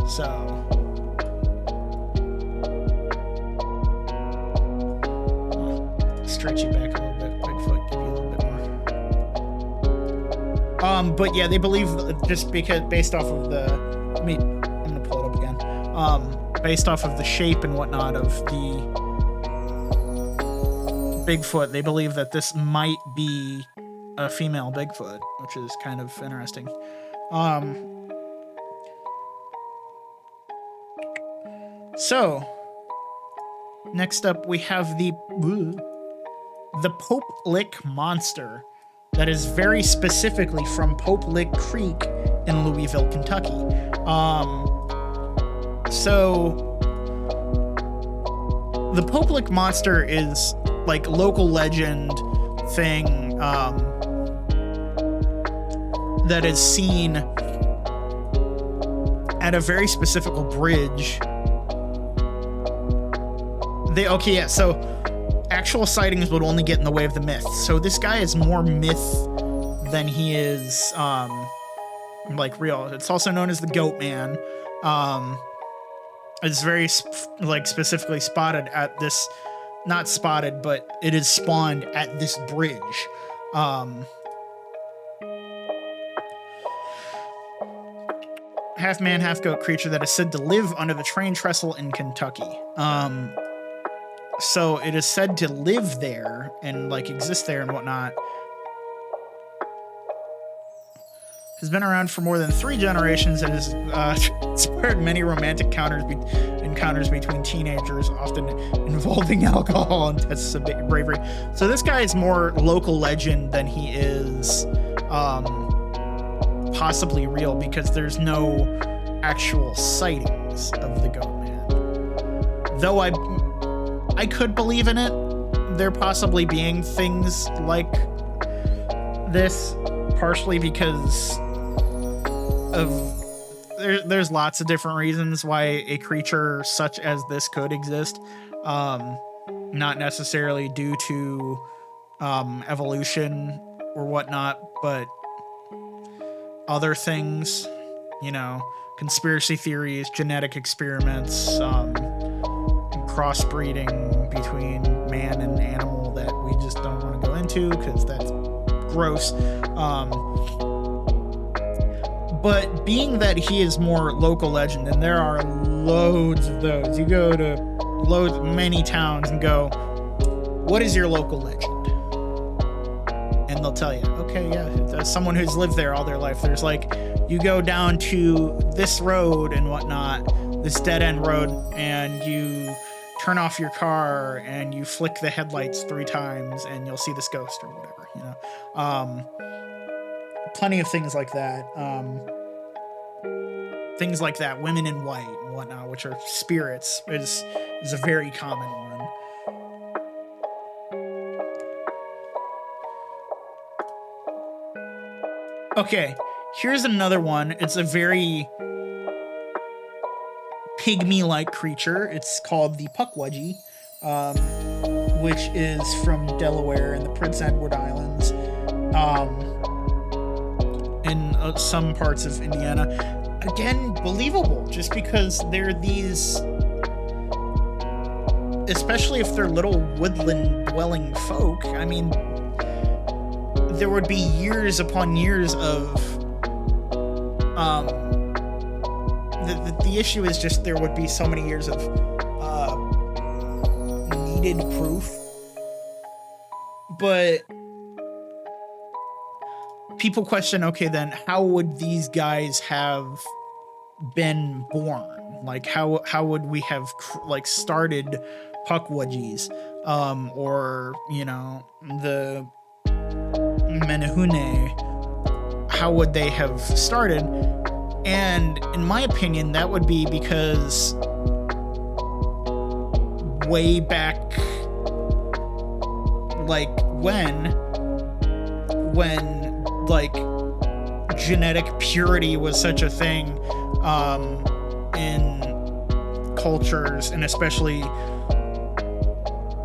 So stretch you back a little bit, Bigfoot, give you a little bit more. But yeah, they believe, just because based off of I'm gonna pull it up again. Based off of the shape and whatnot of the Bigfoot, they believe that this might be a female Bigfoot, which is kind of interesting. So next up we have the Pope Lick monster that is very specifically from Pope Lick Creek in Louisville, Kentucky. So the Pope Lick monster is like local legend thing that is seen at a very specific bridge. So actual sightings would only get in the way of the myth. So this guy is more myth than he is real. It's also known as the Goat Man. It's very specifically spotted at this, not spotted, but it is spawned at this bridge. Half man, half goat creature that is said to live under the train trestle in Kentucky. So it is said to live there and exist there and whatnot. Has been around for more than 3 generations and has inspired many romantic encounters between teenagers, often involving alcohol and tests of bravery. So this guy is more local legend than he is possibly real, because there's no actual sightings of the Goat Man. Though I could believe in it, there possibly being things like this, partially because there's lots of different reasons why a creature such as this could exist. Not necessarily due to evolution or whatnot, but other things, conspiracy theories, genetic experiments, crossbreeding between man and animal that we just don't want to go into because that's gross. But being that he is more local legend, and there are loads of those, you go to many towns and go, what is your local legend? And they'll tell you, okay, yeah, as someone who's lived there all their life, there's you go down to this road and whatnot, this dead end road, and you turn off your car and you flick the headlights 3 times and you'll see this ghost or whatever, plenty of things like that. Things like that, women in white and whatnot, which are spirits, is a very common one. Okay, here's another one. It's a very pygmy-like creature. It's called the Pukwudgie, which is from Delaware and the Prince Edward Islands, in some parts of Indiana. Again, believable, just because they're these, especially if they're little woodland-dwelling folk. I mean, there would be years upon years of the issue is just there would be so many years of needed proof. But people question, okay, then how would these guys have been born? Like, how would we have like started Pukwudgies, or the Menehune? How would they have started? And in my opinion, that would be because way back, like when like genetic purity was such a thing in cultures, and especially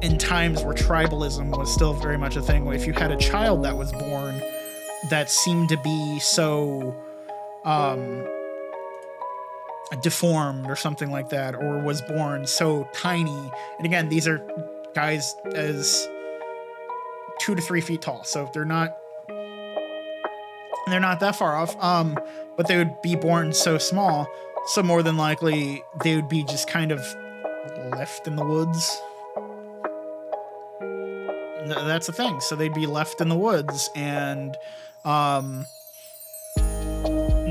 in times where tribalism was still very much a thing. If you had a child that was born that seemed to be so deformed or something like that, or was born so tiny, and again, these are guys as 2 to 3 feet tall, so they're not that far off, but they would be born so small, so more than likely they would be just kind of left in the woods. That's the thing. So they'd be left in the woods, and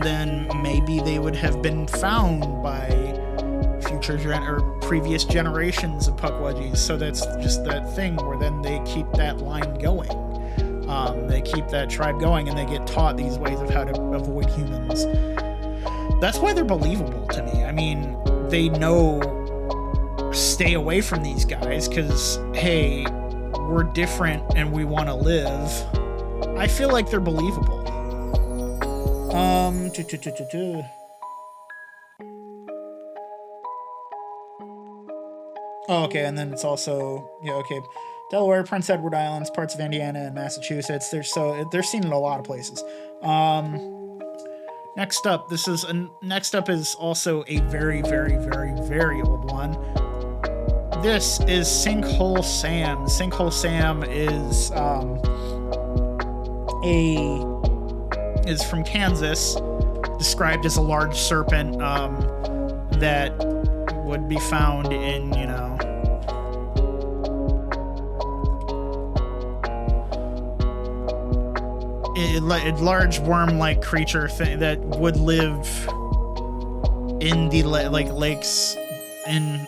then maybe they would have been found by future or previous generations of Pukwudgies. So that's just that thing where then they keep that line going. They keep that tribe going, and they get taught these ways of how to avoid humans. That's why they're believable to me. I mean, they know stay away from these guys because, hey, we're different and we want to live. I feel like they're believable. Oh, okay, and then it's also, okay, Delaware, Prince Edward Islands, parts of Indiana and Massachusetts. They're seen in a lot of places. Next up is also a very, very, very, very old one. This is Sinkhole Sam. Sinkhole Sam is from Kansas, described as a large serpent that would be found in, a large worm-like creature that would live in the lakes and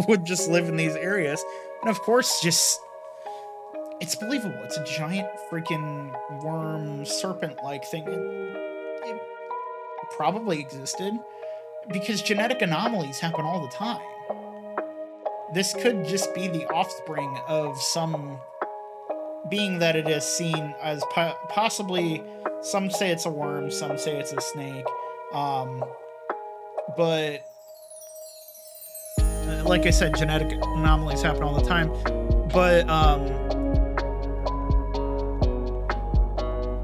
would just live in these areas. And of course, it's believable. It's a giant freaking worm serpent-like thing. It probably existed because genetic anomalies happen all the time. This could just be the offspring of some being that it is seen as possibly, some say it's a worm, some say it's a snake, but like I said, genetic anomalies happen all the time. But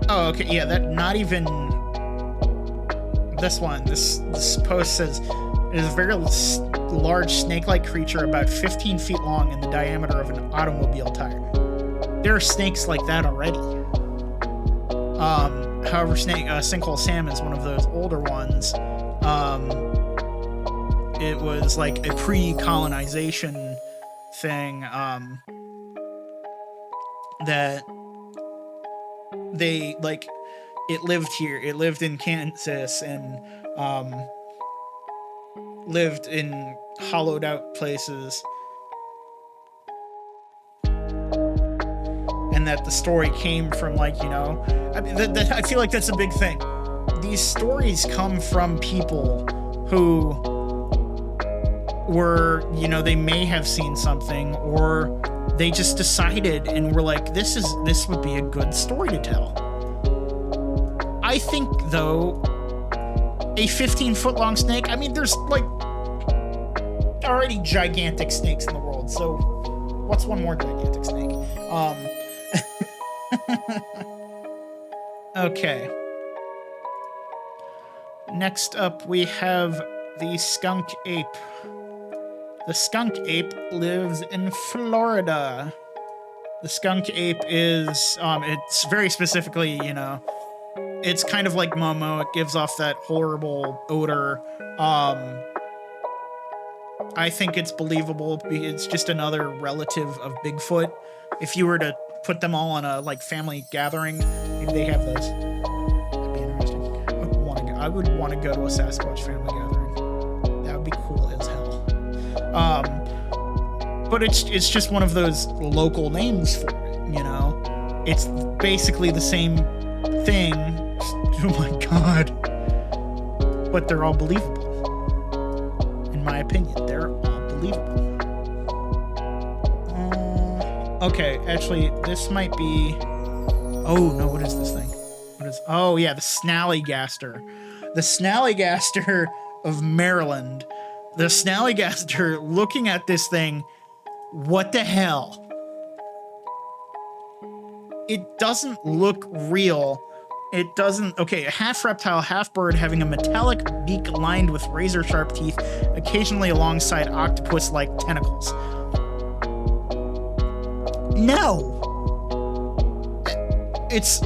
oh, okay, yeah, that not even this one. This post says it is a very large snake-like creature, about 15 feet long, in the diameter of an automobile tire. There are snakes like that already. However, Sinkhole Sam is one of those older ones. It was like a pre-colonization thing that they it lived here. It lived in Kansas and lived in hollowed out places. And that the story came from I feel like that's a big thing. These stories come from people who were, they may have seen something, or they just decided and were like, this would be a good story to tell. I think, though, a 15-foot long snake, there's already gigantic snakes in the world, so what's one more gigantic snake? Okay. Next up, we have the skunk ape. The skunk ape lives in Florida. The skunk ape is, it's very specifically, it's kind of like Momo. It gives off that horrible odor. I think it's believable. It's just another relative of Bigfoot. If you were to put them all in a like family gathering, maybe they have those. That'd be interesting. I would want to go to a Sasquatch family gathering. That would be cool as hell. But it's just one of those local names for it, you know? It's basically the same thing. Oh my god. But they're all believable. In my opinion, they're all believable. Okay, actually, this might be... Oh, no, what is this thing? What is... Oh, yeah, the Snallygaster. The Snallygaster of Maryland. The Snallygaster, looking at this thing, what the hell? It doesn't look real. It doesn't... Okay, a half reptile, half bird, having a metallic beak lined with razor-sharp teeth, occasionally alongside octopus-like tentacles. No! It's...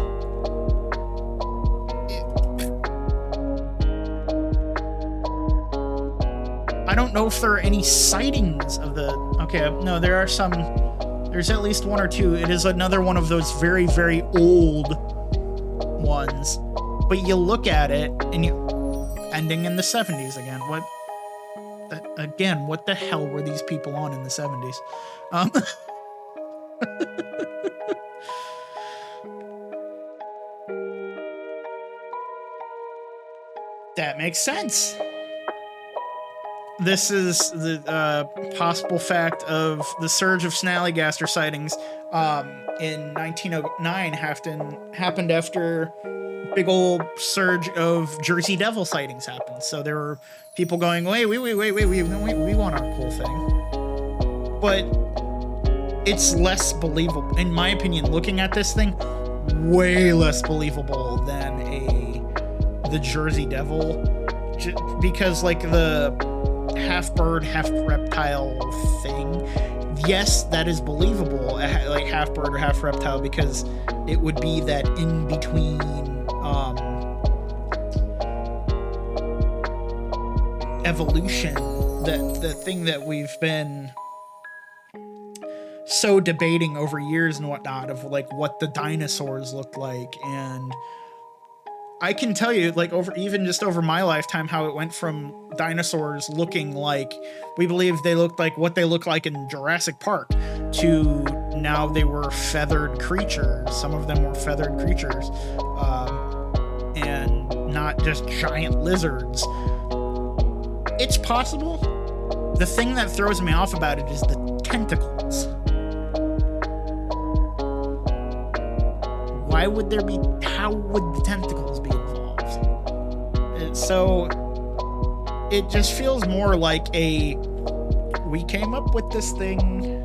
I don't know if there are any sightings of the... Okay, no, there are some... There's at least one or two. It is another one of those very, very old ones. But you look at it, and you... Ending in the 70s again. What... Again, what the hell were these people on in the 70s? That makes sense. This is the possible fact of the surge of Snallygaster sightings in 1909 happened after big old surge of Jersey Devil sightings happened. So there were people going, wait, we want our cool thing. But it's less believable, in my opinion, looking at this thing, way less believable than the Jersey Devil, because like the half bird, half reptile thing, yes, that is believable, like half bird or half reptile, because it would be that in between evolution, the thing that we've been so debating over years and whatnot, of like what the dinosaurs looked like. And I can tell you, like, over my lifetime, how it went from dinosaurs looking like, we believe they looked like what they look like in Jurassic Park, to now they were feathered creatures. Some of them were feathered creatures, and not just giant lizards. It's possible. The thing that throws me off about it is the tentacles. Why would there be... How would the tentacles be involved? So it just feels more like we came up with this thing,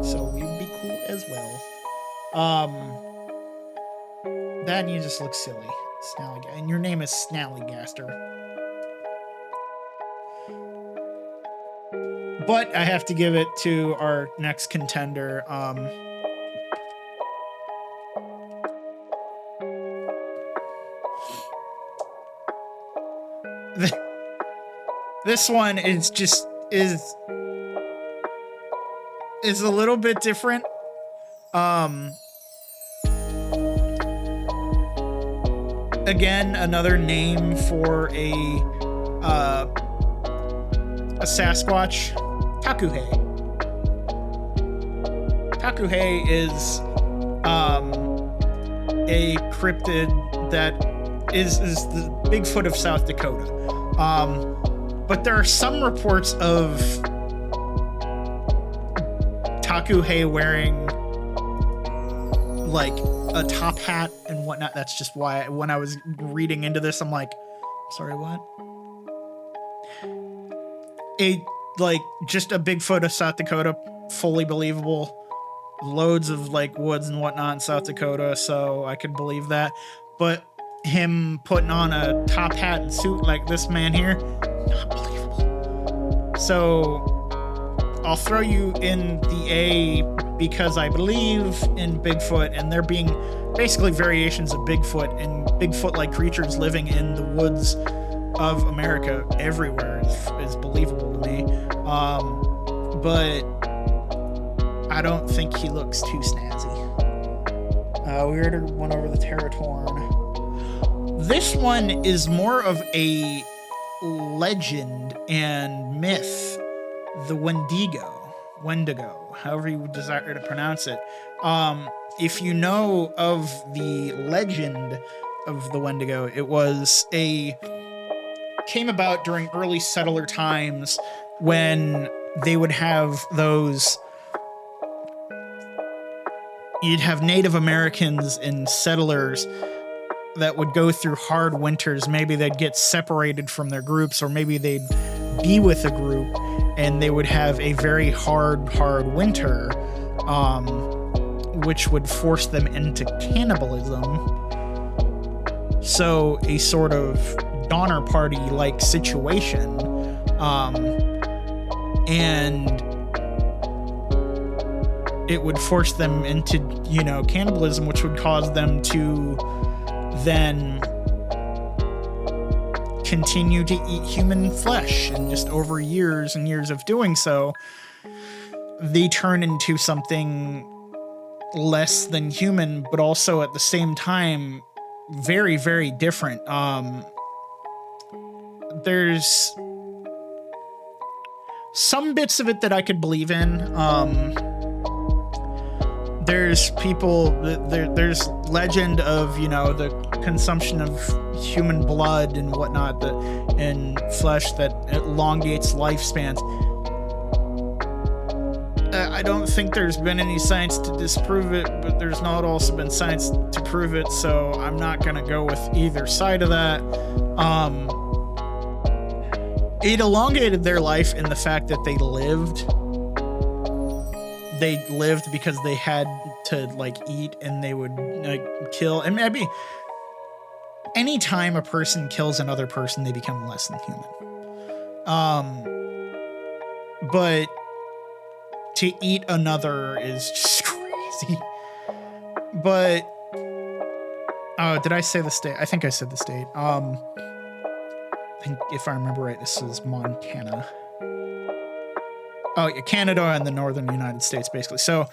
so we'd be cool as well. That and you just look silly. And your name is Snallygaster. But I have to give it to our next contender. This one is a little bit different. Again, another name for a Sasquatch, Takuhei. Takuhei is a cryptid that is the Bigfoot of South Dakota. But there are some reports of Takuhei wearing like a top hat and whatnot. That's just why when I was reading into this, I'm like, sorry, what? Just a Bigfoot of South Dakota, fully believable. Loads of like woods and whatnot in South Dakota, so I could believe that. But him putting on a top hat and suit like this man here, not believable. So I'll throw you in the A because I believe in Bigfoot, and there being basically variations of Bigfoot and Bigfoot-like creatures living in the woods of America everywhere is believable to me. But I don't think he looks too snazzy. We already went over the Terratorn. This one is more of a legend and myth. The Wendigo, however you desire to pronounce it. If you know of the legend of the Wendigo, came about during early settler times when they would have you'd have Native Americans and settlers that would go through hard winters. Maybe they'd get separated from their groups, or maybe they'd be with a group and they would have a very hard winter, which would force them into cannibalism. So a sort of Donner Party-like situation. And it would force them into, cannibalism, which would cause them to then continue to eat human flesh. And just over years and years of doing so, they turn into something less than human, but also at the same time, very, very different. There's some bits of it that I could believe in. There's there's legend of, the consumption of human blood and whatnot, and flesh that elongates lifespans. I don't think there's been any science to disprove it, but there's not also been science to prove it, so I'm not gonna go with either side of that. It elongated their life in the fact that they lived because they had to eat, and they would kill. And maybe anytime a person kills another person, they become less than human. But to eat another is just crazy. But did I say the state? I think I said the state. I think if I remember right, this is Montana. Oh, yeah, Canada and the northern United States, basically. So,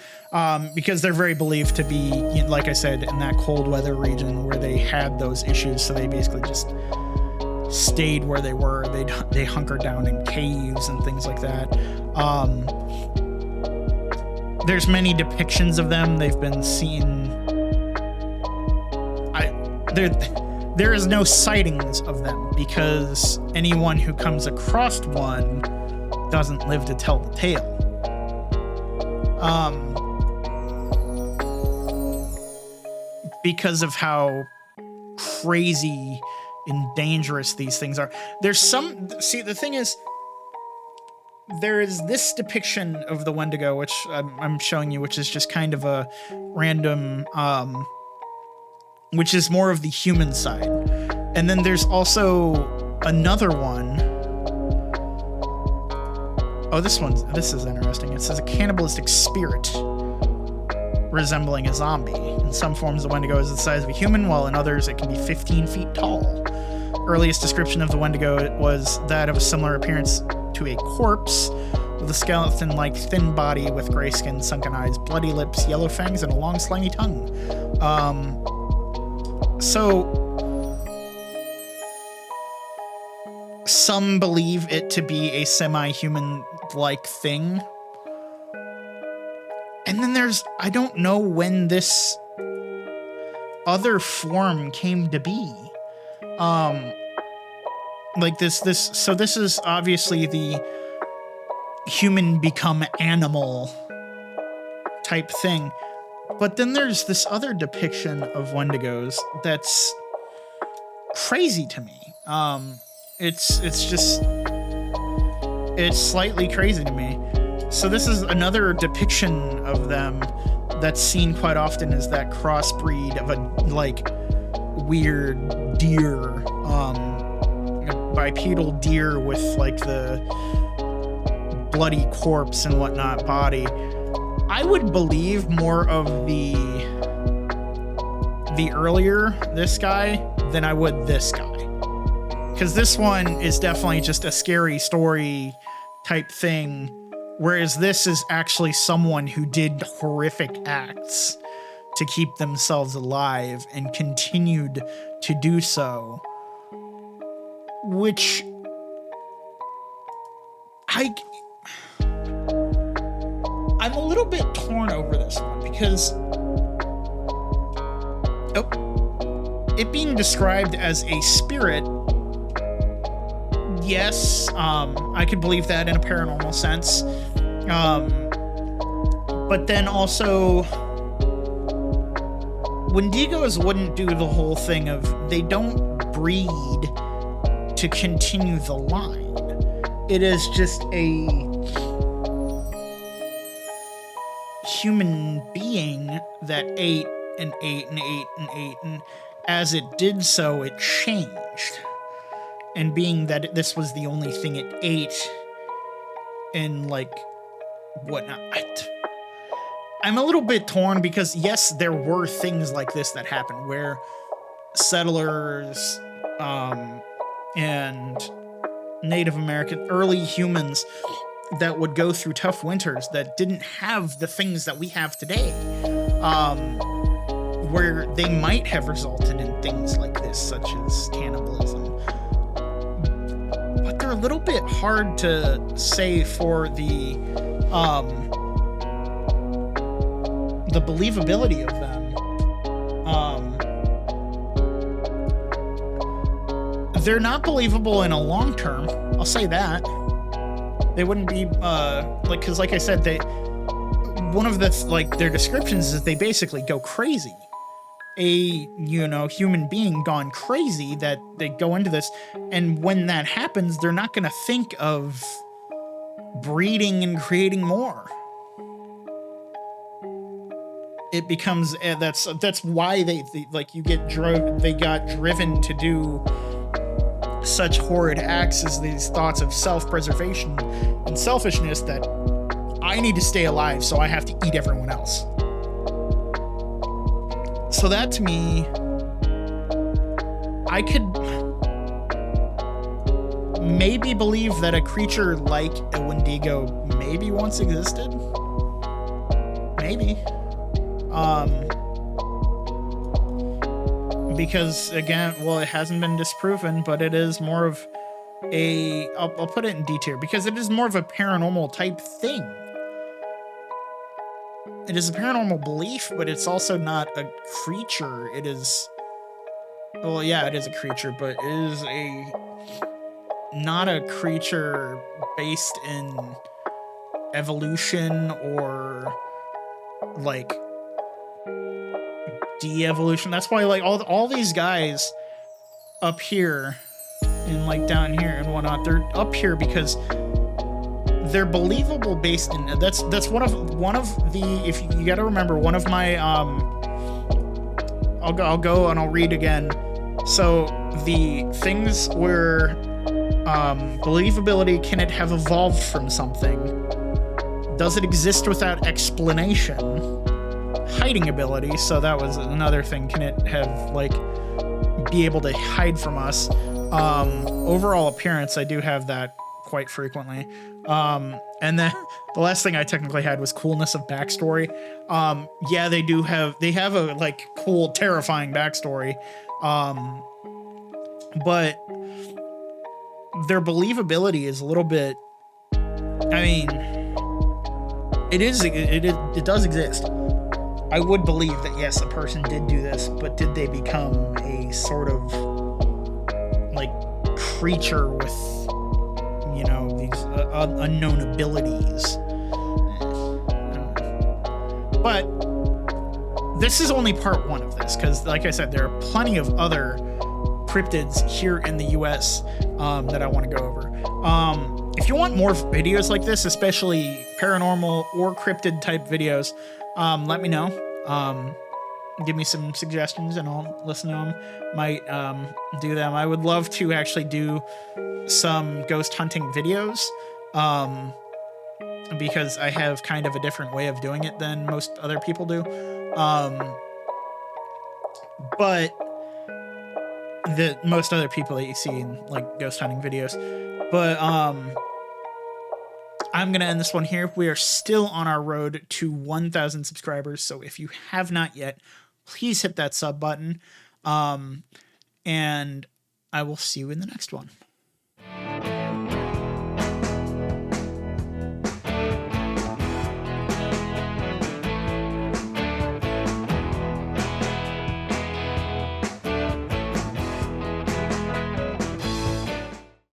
because they're very believed to be, like I said, in that cold weather region where they had those issues, so they basically just stayed where they were. They hunkered down in caves and things like that. There's many depictions of them. They've been seen. There is no sightings of them because anyone who comes across one doesn't live to tell the tale. Because of how crazy and dangerous these things are. The thing is, there is this depiction of the Wendigo, which I'm showing you, which is just kind of a random, which is more of the human side. And then there's also another one. Oh, this is interesting. It says a cannibalistic spirit resembling a zombie. In some forms, the Wendigo is the size of a human, while in others it can be 15 feet tall. Earliest description of the Wendigo was that of a similar appearance to a corpse, with a skeleton-like thin body with gray skin, sunken eyes, bloody lips, yellow fangs, and a long slimy tongue. So some believe it to be a semi-human-like thing. And then I don't know when this other form came to be. So this is obviously the human become animal type thing. But then there's this other depiction of Wendigos that's crazy to me. It's slightly crazy to me. So this is another depiction of them that's seen quite often as that crossbreed of a weird deer, bipedal deer with the bloody corpse and whatnot body. I would believe more of the earlier this guy than I would this guy. because this one is definitely just a scary story type thing, whereas this is actually someone who did horrific acts to keep themselves alive and continued to do so, which I'm a little bit torn over this one because it being described as a spirit, yes, I could believe that in a paranormal sense. But then also, Wendigos wouldn't do the whole thing of, they don't breed to continue the line. It is just a human being that ate and ate and ate and ate, and as it did so, it changed. And being that this was the only thing it ate and like whatnot, I'm a little bit torn because yes, there were things like this that happened where settlers and Native American early humans that would go through tough winters that didn't have the things that we have today, where they might have resulted in things like this, such as cannibalism. But they're a little bit hard to say for the believability of them. They're not believable in a long term, I'll say that. They wouldn't be because like I said, one of the their descriptions is they basically go crazy. A human being gone crazy, that they go into this, and when that happens, they're not going to think of breeding and creating more. It becomes that's why they got driven to do such horrid acts, as these thoughts of self-preservation and selfishness, that I need to stay alive, so I have to eat everyone else. So that, to me, I could maybe believe that a creature like a Wendigo maybe once existed. Maybe. Because, again, well, it hasn't been disproven, but it is more of a... I'll put it in D tier, because it is more of a paranormal type thing. It is a paranormal belief, but it's also not a creature. It is... Well, yeah, it is a creature, but it is not a creature based in evolution or, de-evolution. That's why all these guys up here and down here and whatnot, they're up here because they're believable based in that's one of the, if you got to remember, one of my I'll go and I'll read again. So the things where believability, can it have evolved from something? Does it exist without explanation? Hiding ability, so that was another thing. Can it have be able to hide from us? Overall appearance, I do have that quite frequently. And then the last thing I technically had was coolness of backstory. Yeah, they have a cool, terrifying backstory. But their believability is a little bit, I mean, it does exist. I would believe that, yes, a person did do this, but did they become a sort of creature with these unknown abilities? But this is only part one of this, because like I said, there are plenty of other cryptids here in the US that I want to go over. If you want more videos like this, especially paranormal or cryptid type videos, let me know. Give me some suggestions and I'll listen to them. Might do them. I would love to actually do some ghost hunting videos, because I have kind of a different way of doing it than most other people do. But the most other people that you see in like ghost hunting videos. But I'm going to end this one here. We are still on our road to 1,000 subscribers. So if you have not yet, please hit that sub button. And I will see you in the next one.